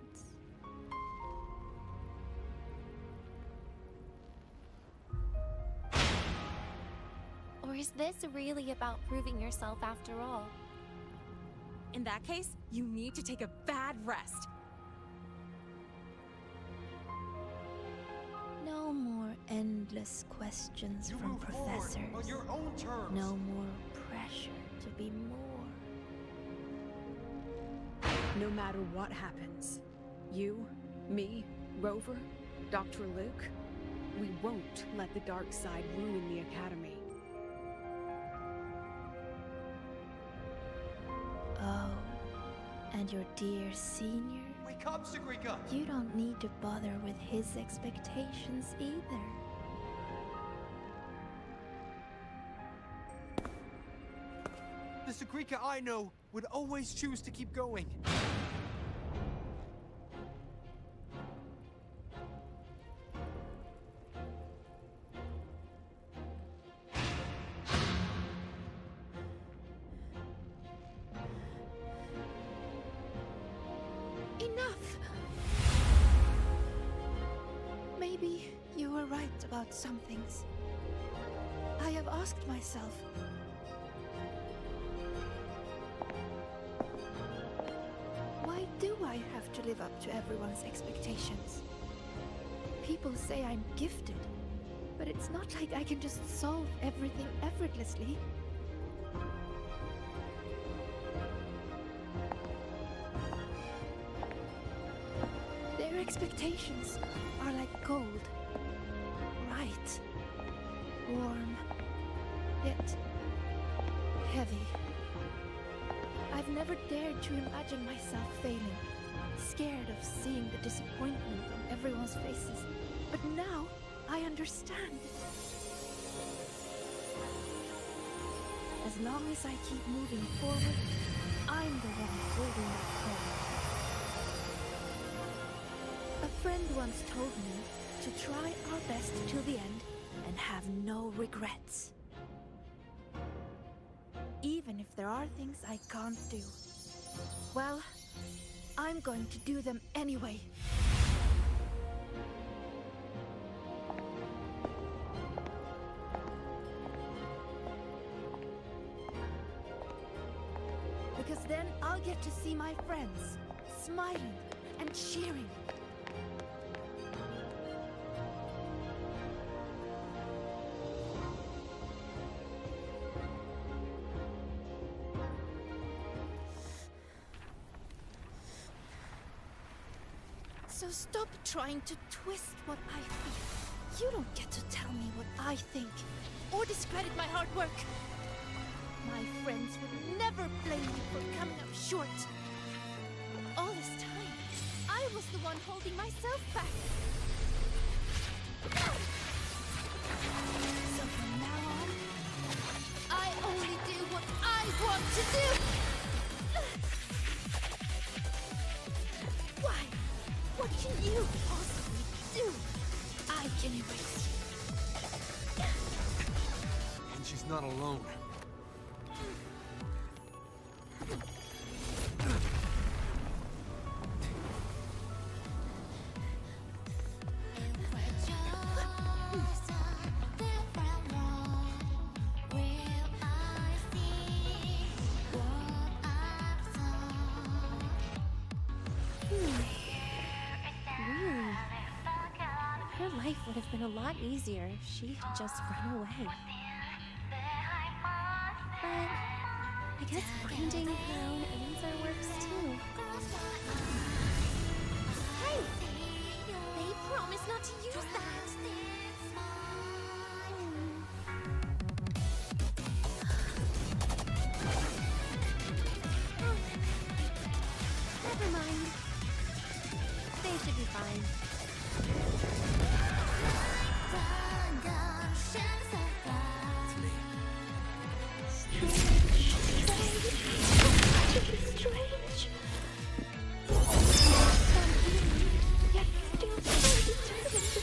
Or is this really about proving yourself after all? In that case, you need to take a bad rest. No more endless questions You from move forward professors. on your own terms. No more pressure to be more. No matter what happens, you, me, Rover, Dr. Luke, we won't let the dark side ruin the Academy. Oh, and your dear senior? Wake up, Sigrika! You don't need to bother with his expectations either. The Sigrika I know would always choose to keep going. Enough! Maybe you were right about some things. I have asked myself, why do I have to live up to everyone's expectations? People say I'm gifted, but it's not like I can just solve everything effortlessly. Their expectations are like gold. Bright, warm, yet heavy. I've never dared to imagine myself failing, scared of seeing the disappointment on everyone's faces. But now, I understand. As long as I keep moving forward, I'm the one holding that pole. A friend once told me to try our best till the end and have no regrets. Even if there are things I can't do. Well, I'm going to do them anyway. Because then I'll get to see my friends, smiling and cheering. So stop trying to twist what I feel. You don't get to tell me what I think, or discredit my hard work. My friends would never blame me for coming up short. All this time, I was the one holding myself back. So from now on, I only do what I want to do. Why? What can you possibly do? I can erase you. And she's not alone. Really? Her life would have been a lot easier if she had just run away. But I guess finding her own answer works too. Hey! They promised not to use that! Oh. Never mind. They should be fine. Strange. Yet still so determined to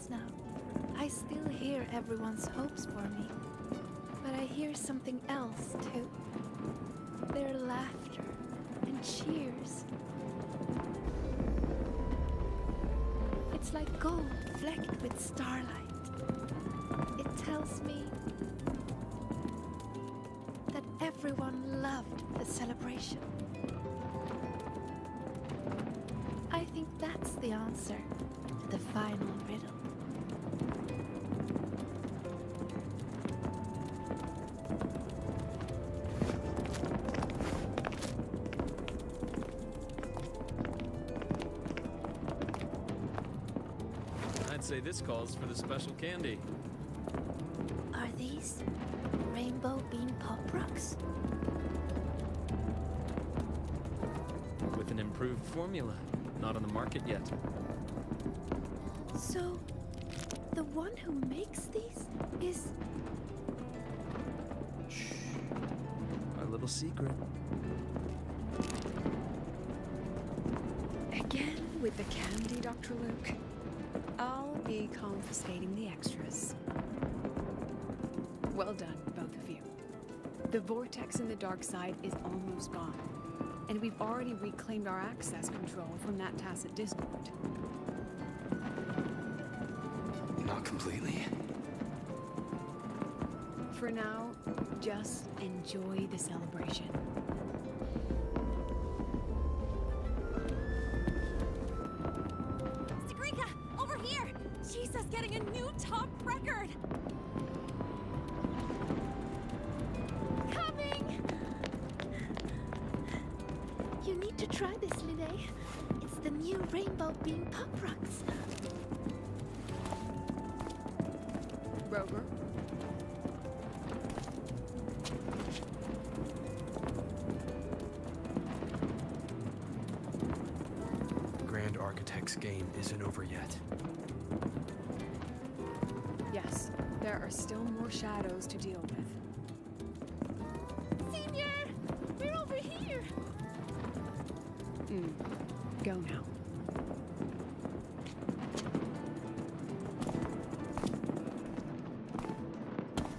now. I still hear everyone's hopes for me. But I hear something else, too. Their laughter and cheers. It's like gold flecked with starlight. It tells me that everyone loved the celebration. I think that's the answer to the final riddle. I'd say this calls for the special candy. Are these rainbow bean pop rocks? With an improved formula. Not on the market yet. So, the one who makes these is... Shh. Our little secret. Again with the candy, Dr. Luke. I'll be confiscating the extras. Well done, both of you. The vortex in the dark side is almost gone. And we've already reclaimed our access control from that tacit discord. Not completely. For now, just enjoy the celebration. Sagrika, over here! Jesus getting a new top record! Coming! You need to try this, Linnae. It's the new rainbow bean pop rocks. Rover? Grand Architect's game isn't over yet. Yes, there are still more shadows to deal with. Senior! We're over here! Go now.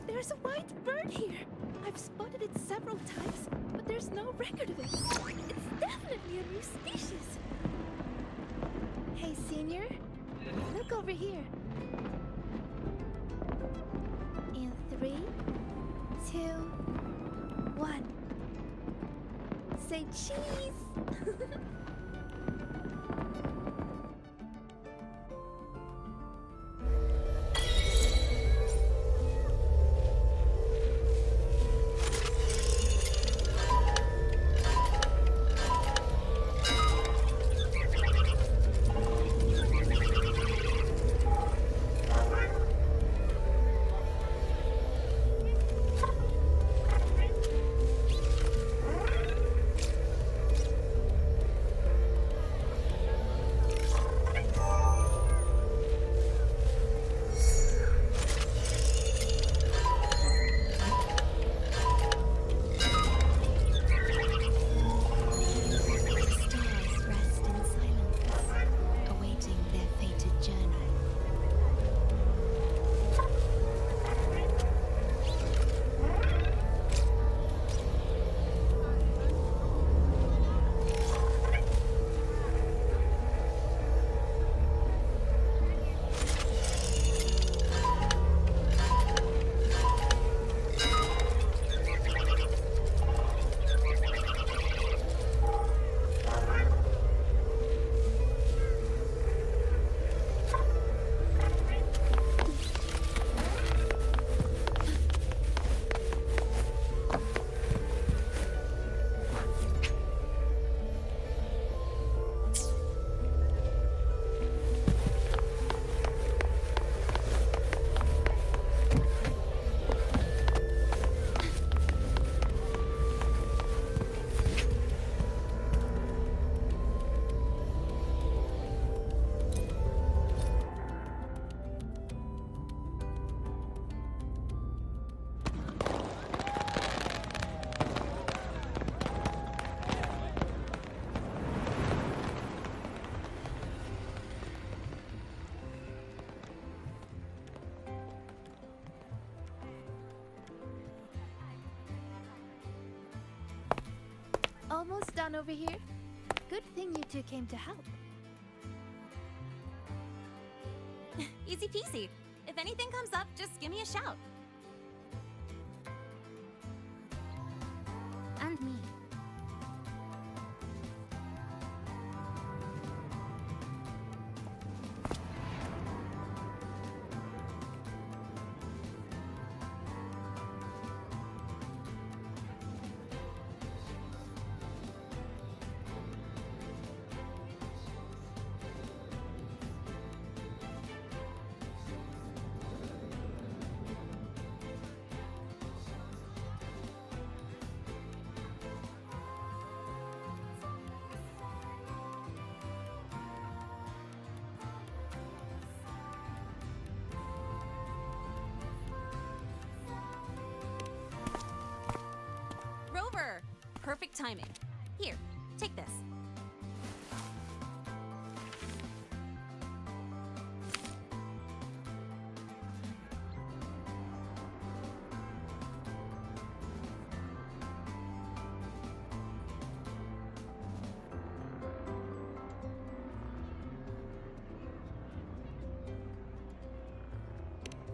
There's a white bird here. I've spotted it several times, but there's no record of it. It's definitely a new species. Hey, Senior. Look over here. In 3, 2, 1. Say cheese! Almost done over here. Good thing you two came to help. Easy peasy. If anything comes up, just give me a shout. And me. Rover! Perfect timing. Here, take this.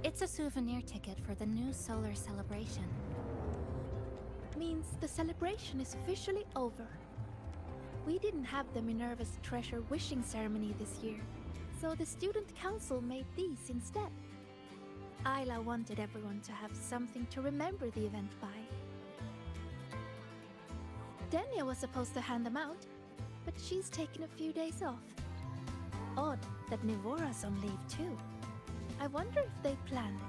It's a souvenir ticket for the new solar celebration. Means the celebration is officially over. We didn't have the Minerva's treasure wishing ceremony this year, so the student council made these instead. Isla wanted everyone to have something to remember the event by. Denia was supposed to hand them out, but she's taken a few days off. Odd that Nivora's on leave too. I wonder if they planned it.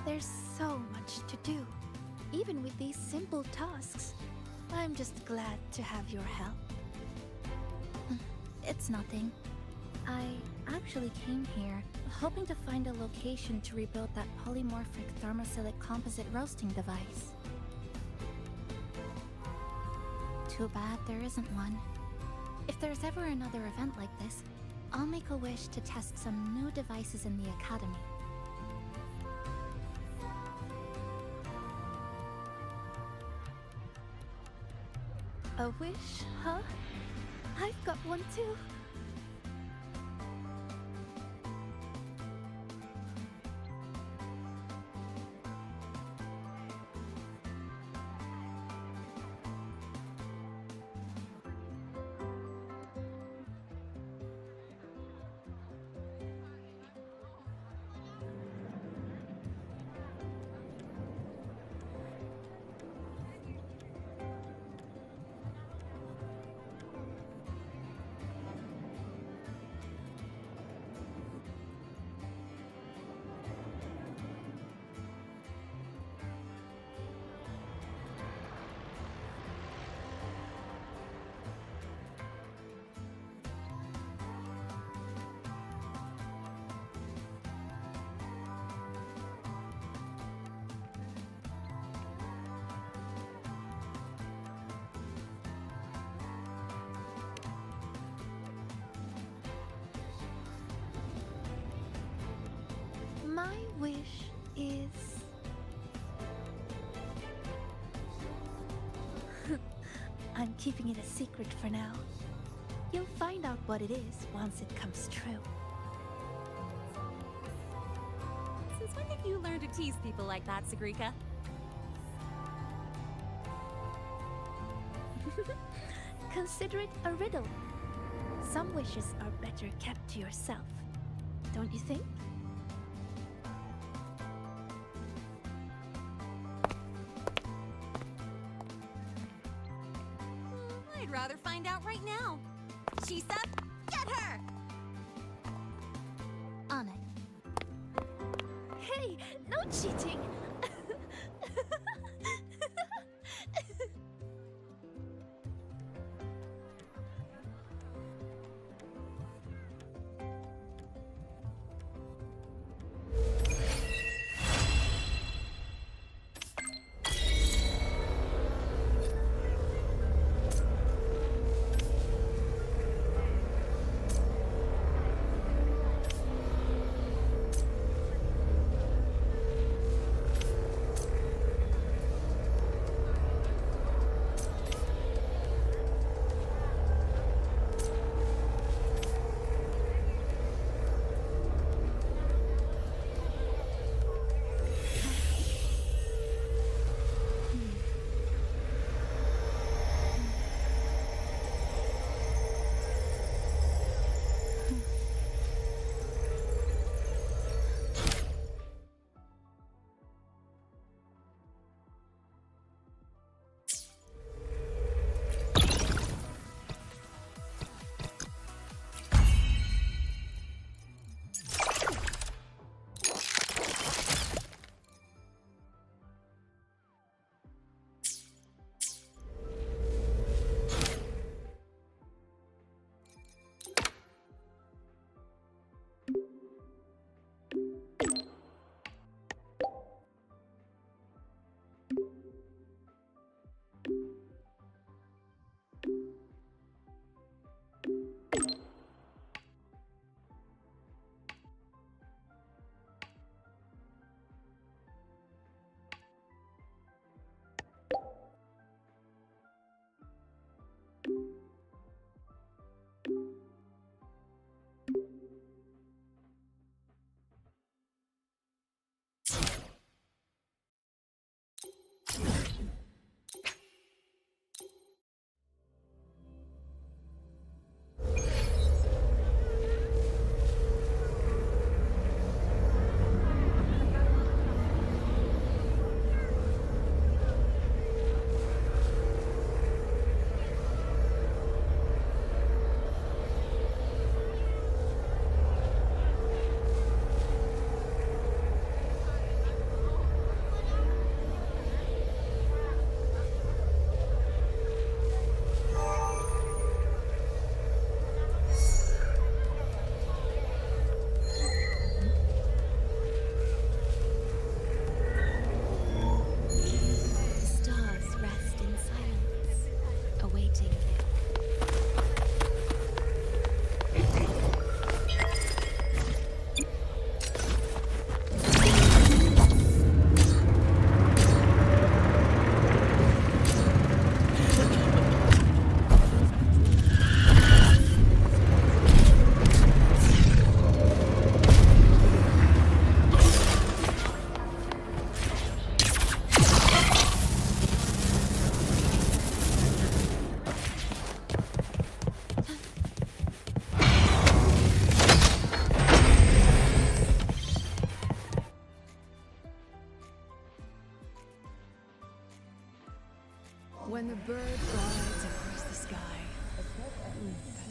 There's so much to do, even with these simple tasks. I'm just glad to have your help. It's nothing. I actually came here hoping to find a location to rebuild that polymorphic thermophilic composite roasting device. Too bad there isn't one. If there's ever another event like this, I'll make a wish to test some new devices in the academy. A wish, huh? I've got one too. My wish is... I'm keeping it a secret for now. You'll find out what it is once it comes true. Since when did you learn to tease people like that, Sagrika? Consider it a riddle. Some wishes are better kept to yourself. Don't you think? I'd rather find out right now. Chisa, get her! On it. Hey, no cheating!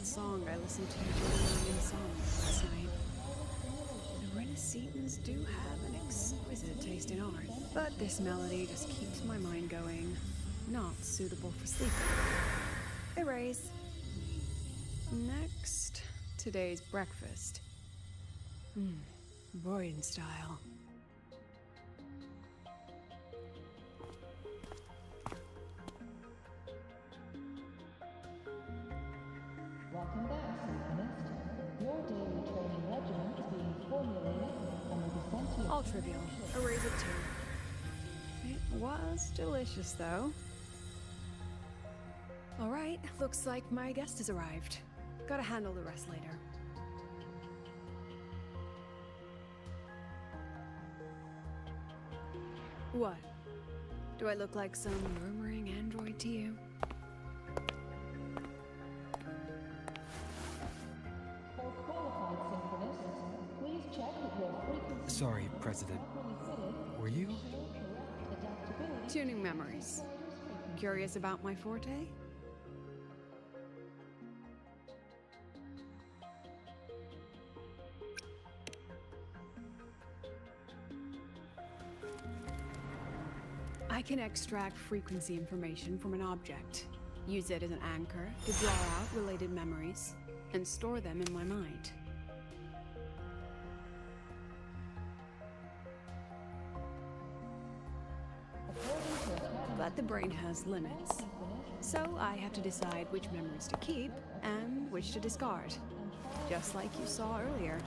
song I listened to during insomnia last night. The Renaissance do have an exquisite taste in art, but this melody just keeps my mind going. Not suitable for sleeping. Erase. Next, today's breakfast. Boyan style. Welcome back, Symphonist. Your daily training regimen is being formulated under the sentient... All trivial. Erase it too. It was delicious, though. All right, looks like my guest has arrived. Gotta handle the rest later. What? Do I look like some murmuring android to you? For qualified symphonists, please check that your frequency... Sorry, President. Were you? Tuning memories. Curious about my forte? I can extract frequency information from an object, use it as an anchor to draw out related memories, and store them in my mind. But the brain has limits, so I have to decide which memories to keep and which to discard, just like you saw earlier.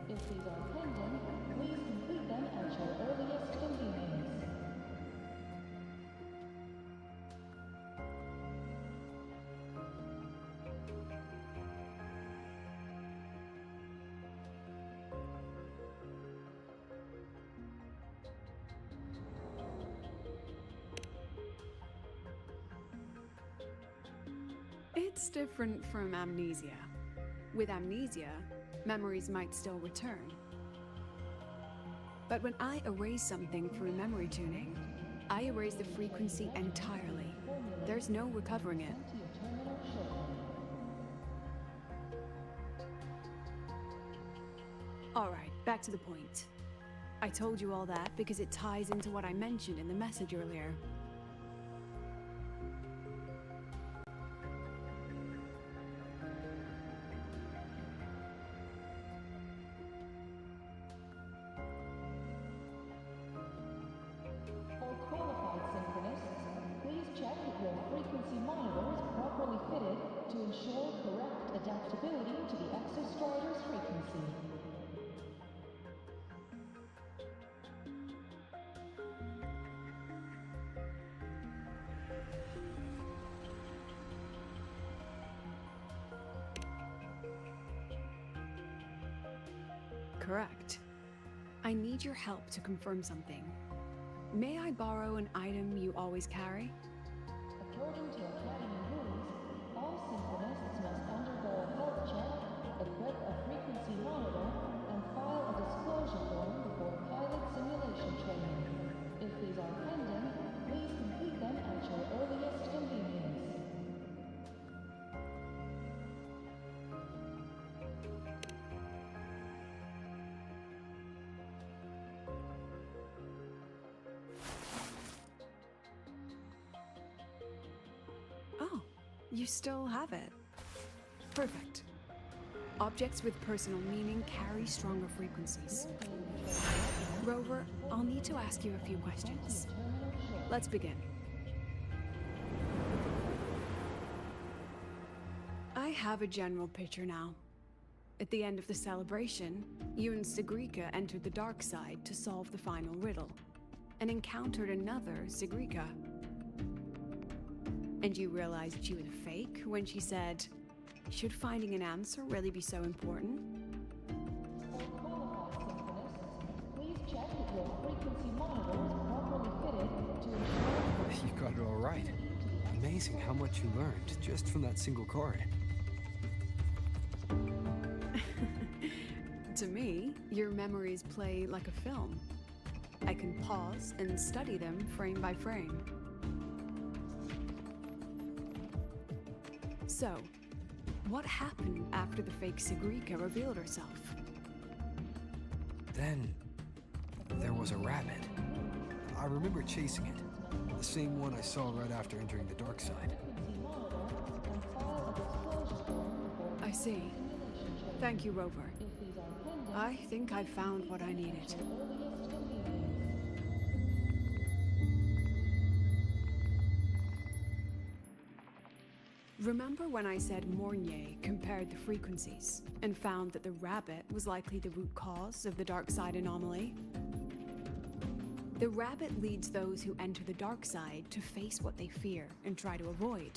If these are pending, please complete them at your earliest convenience. It's different from amnesia. With amnesia, memories might still return. But when I erase something through memory tuning, I erase the frequency entirely. There's no recovering it. Alright, back to the point. I told you all that because it ties into what I mentioned in the message earlier. For qualified symphonists, please check that your frequency monitor is properly fitted to ensure correct adaptability to the exostrider's frequency. Correct. I need your help to confirm something. May I borrow an item you always carry? According to Academy rules, all symphonists must undergo a health check, equip a frequency monitor, and file a disclosure form before pilot simulation training. If these are pending, please complete them at your earliest convenience. Oh, you still have it. Perfect. Objects with personal meaning carry stronger frequencies. Rover, I'll need to ask you a few questions. Let's begin. I have a general picture now. At the end of the celebration, you and Sigrika entered the dark side to solve the final riddle, and encountered another Sigrika. And you realized she was a fake when she said, "Should finding an answer really be so important?" For qualified symphonists, please check that your frequency monitor is properly fitted to ensure... You got it all right. Amazing how much you learned just from that single card. To me, your memories play like a film. I can pause and study them frame by frame. So, what happened after the fake Sigrika revealed herself? Then, there was a rabbit. I remember chasing it. The same one I saw right after entering the dark side. I see. Thank you, Rover. I think I've found what I needed. Remember when I said Mornier compared the frequencies and found that the rabbit was likely the root cause of the dark side anomaly? The rabbit leads those who enter the dark side to face what they fear and try to avoid.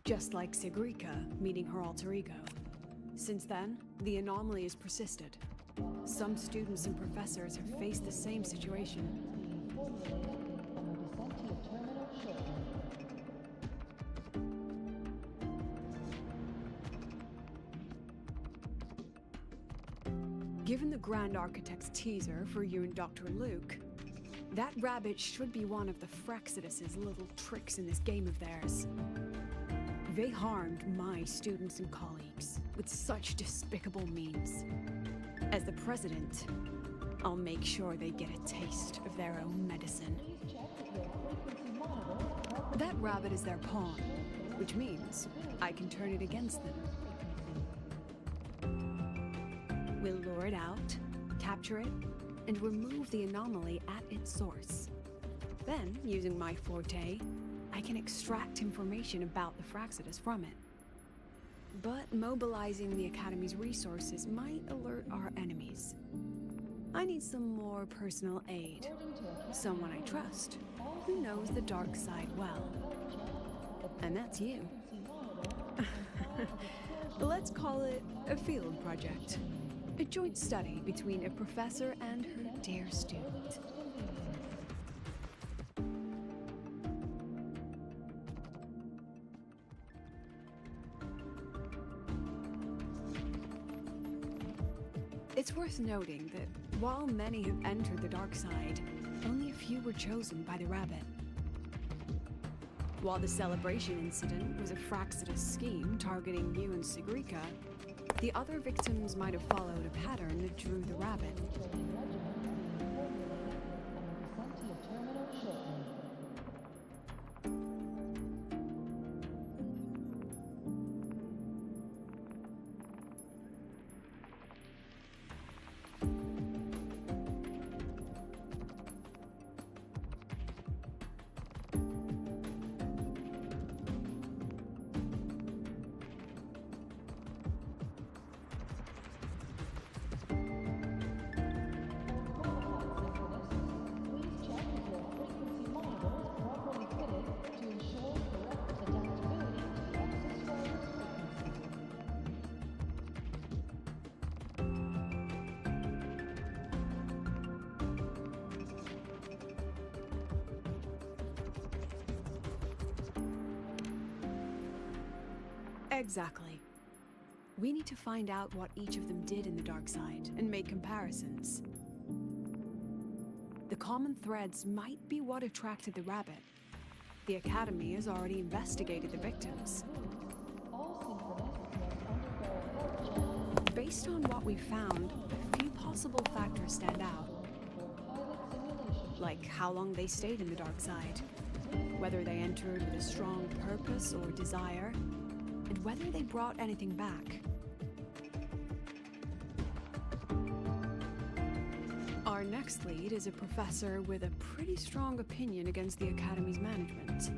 Just like Sigrika meeting her alter ego. Since then, the anomaly has persisted. Some students and professors have faced the same situation. Given the Grand Architect's teaser for you and Dr. Luke, that rabbit should be one of the Fraxidus' little tricks in this game of theirs. They harmed my students and colleagues with such despicable means. As the president, I'll make sure they get a taste of their own medicine. That rabbit is their pawn, which means I can turn it against them. We'll lure it out, capture it, and remove the anomaly at its source. Then, using my forte, I can extract information about the Fraxidus from it. But mobilizing the Academy's resources might alert our enemies. I need some more personal aid. Someone I trust, who knows the dark side well. And that's you. Let's call it a field project. A joint study between a professor and her dear student. It's worth noting that while many have entered the dark side, only a few were chosen by the rabbit. While the celebration incident was a Fraxidus scheme targeting you and Sigrika, the other victims might have followed a pattern that drew the rabbit. Exactly. We need to find out what each of them did in the dark side and make comparisons. The common threads might be what attracted the rabbit. The Academy has already investigated the victims. Based on what we found, a few possible factors stand out. Like how long they stayed in the dark side, whether they entered with a strong purpose or desire, and whether they brought anything back. Our next lead is a professor with a pretty strong opinion against the Academy's management.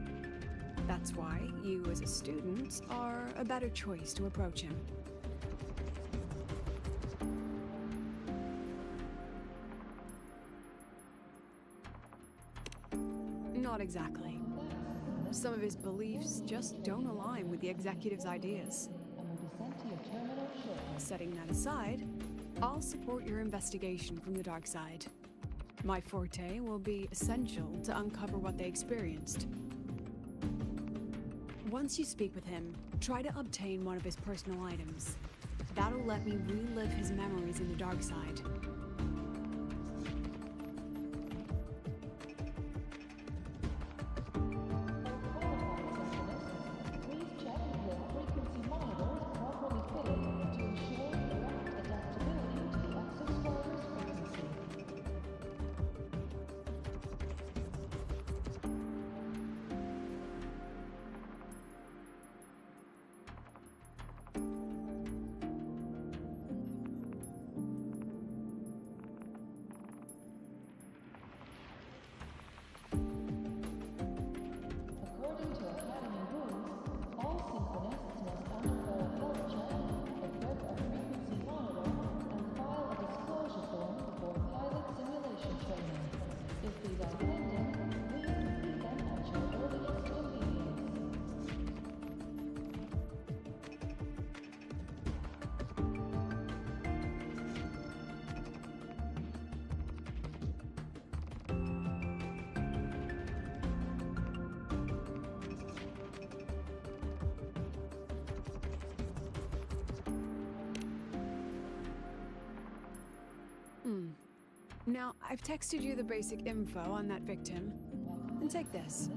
That's why you, as a student, are a better choice to approach him. Not exactly. Some of his beliefs just don't align with the executive's ideas. Setting that aside, I'll support your investigation from the dark side. My forte will be essential to uncover what they experienced. Once you speak with him, try to obtain one of his personal items. That'll let me relive his memories in the dark side. Now, I've texted you the basic info on that victim. And take this.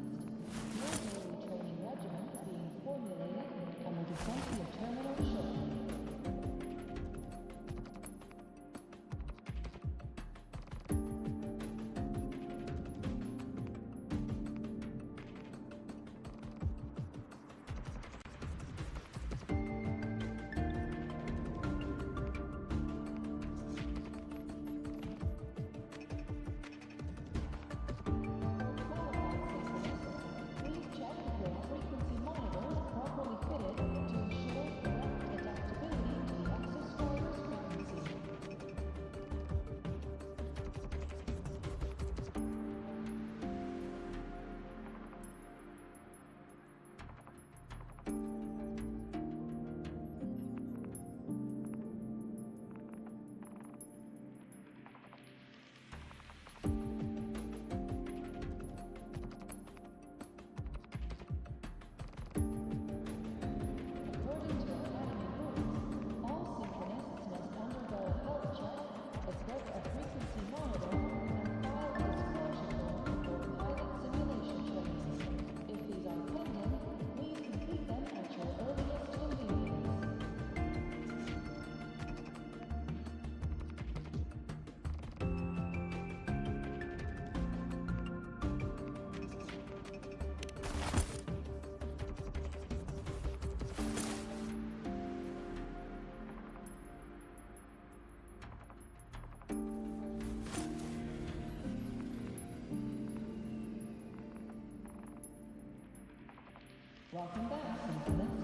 Welcome back, Synchronist.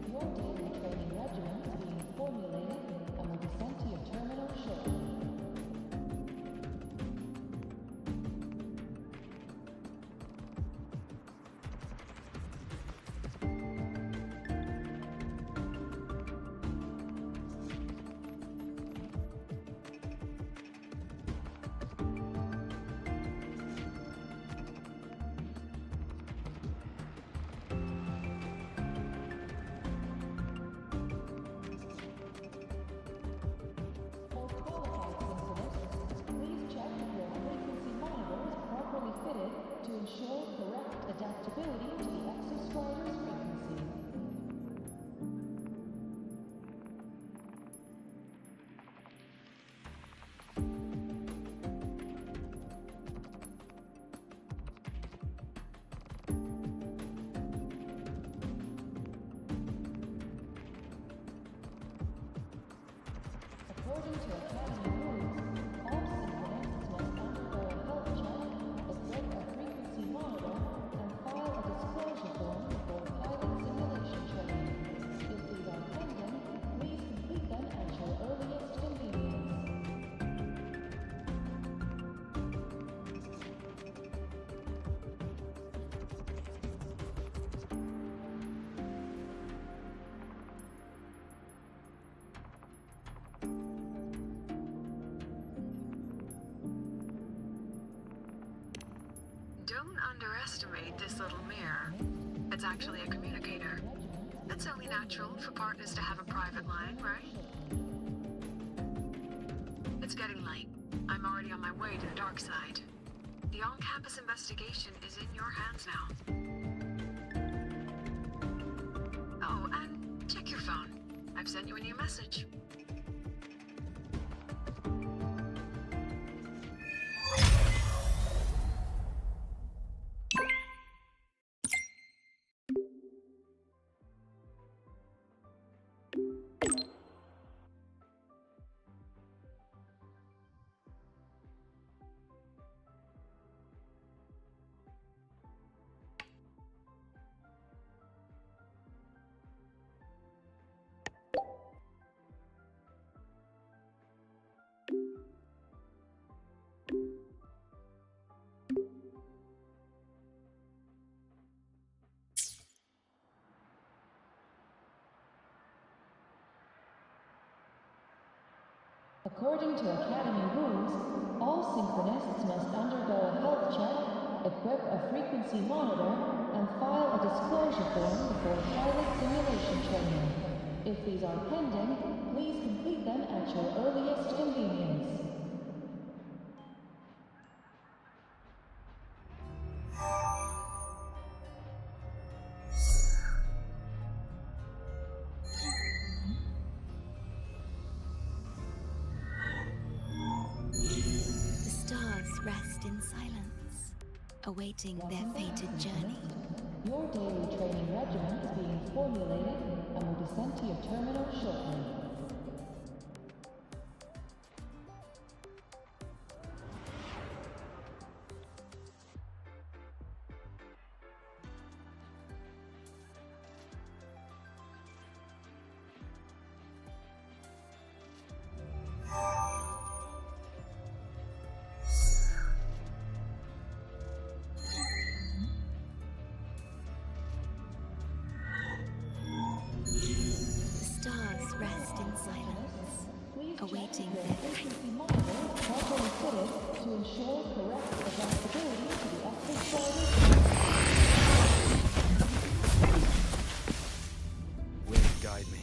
Your daily training regimen is being formulated and will be sent to your terminal shortly. To ensure correct adaptability to the exostrider's frequency. According to Academy rules, all synchronists must undergo a health check, equip a frequency monitor, and file a disclosure form before pilot simulation training. If these are pending, please complete them at your earliest convenience. Don't underestimate this little mirror. It's actually a communicator. It's only natural for partners to have a private line, right? It's getting late. I'm already on my way to the dark side. The on-campus investigation is in your hands now. Oh, and check your phone. I've sent you a new message. According to Academy rules, all synchronists must undergo a health check, equip a frequency monitor, and file a disclosure form before pilot simulation training. If these are pending, please complete them at your earliest convenience. awaiting their fated journey. Your daily training regimen is being formulated and will be sent to your terminal shortly. The stars rest in silence, awaiting their fate. Properly fitted to ensure correct adaptability to the active climate. Wind, guide me.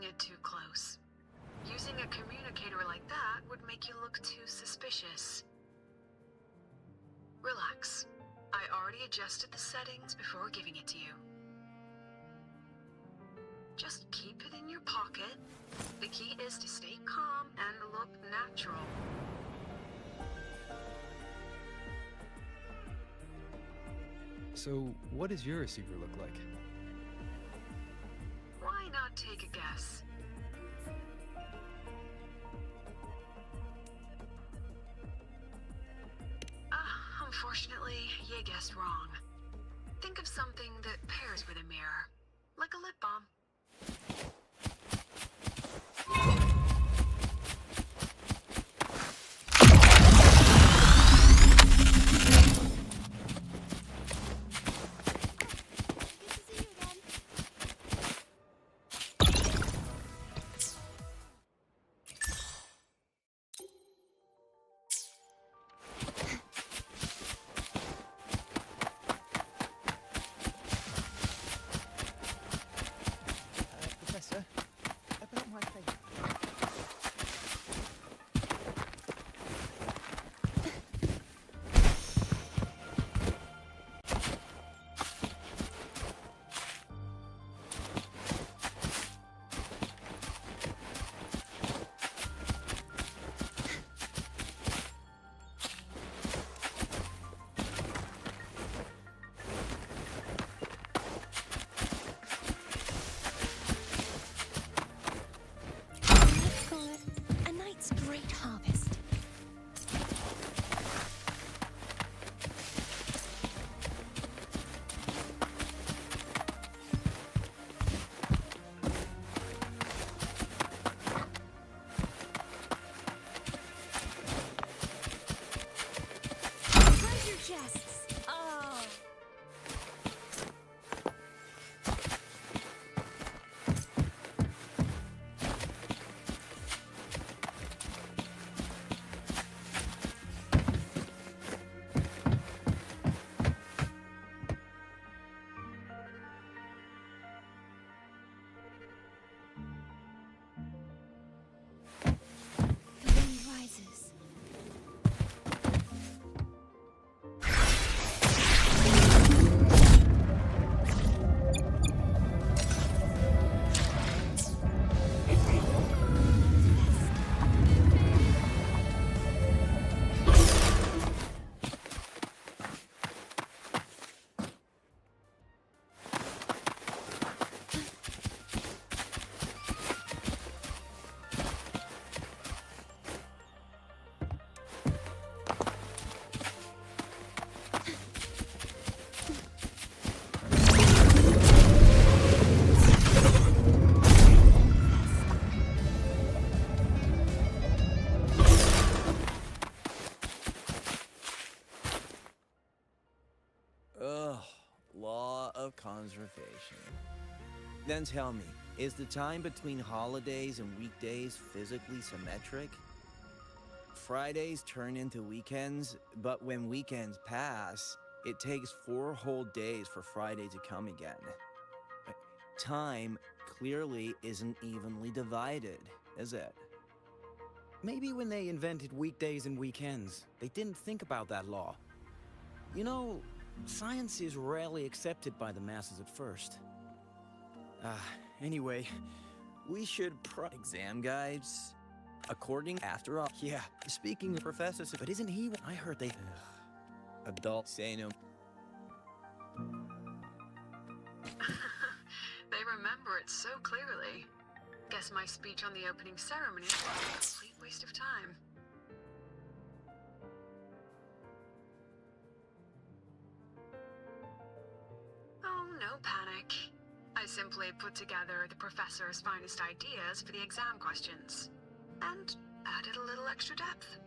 holding it too close. Using a communicator like that would make you look too suspicious. Relax. I already adjusted the settings before giving it to you. Just keep it in your pocket. The key is to stay calm and look natural. So, what does your receiver look like? Why not take a guess? Unfortunately, you guessed wrong. Think of something that pairs with a mirror, like a lip balm. Professor, about my face. Let's call it a night's great harvest. Treasure chests! Oh! The wind rises. Ugh, law of conservation. Then tell me, is the time between holidays and weekdays physically symmetric? Fridays turn into weekends, but when weekends pass, it takes 4 whole days for Friday to come again. Time clearly isn't evenly divided, is it? Maybe when they invented weekdays and weekends, they didn't think about that law. You know, science is rarely accepted by the masses at first. Anyway, we should Exam guides? According after all. Yeah, Speaking of professors, but isn't he? I heard they. adults say no. They remember it so clearly. Guess my speech on the opening ceremony was a complete waste of time. Oh, no panic. I simply put together the professor's finest ideas for the exam questions, and added a little extra depth.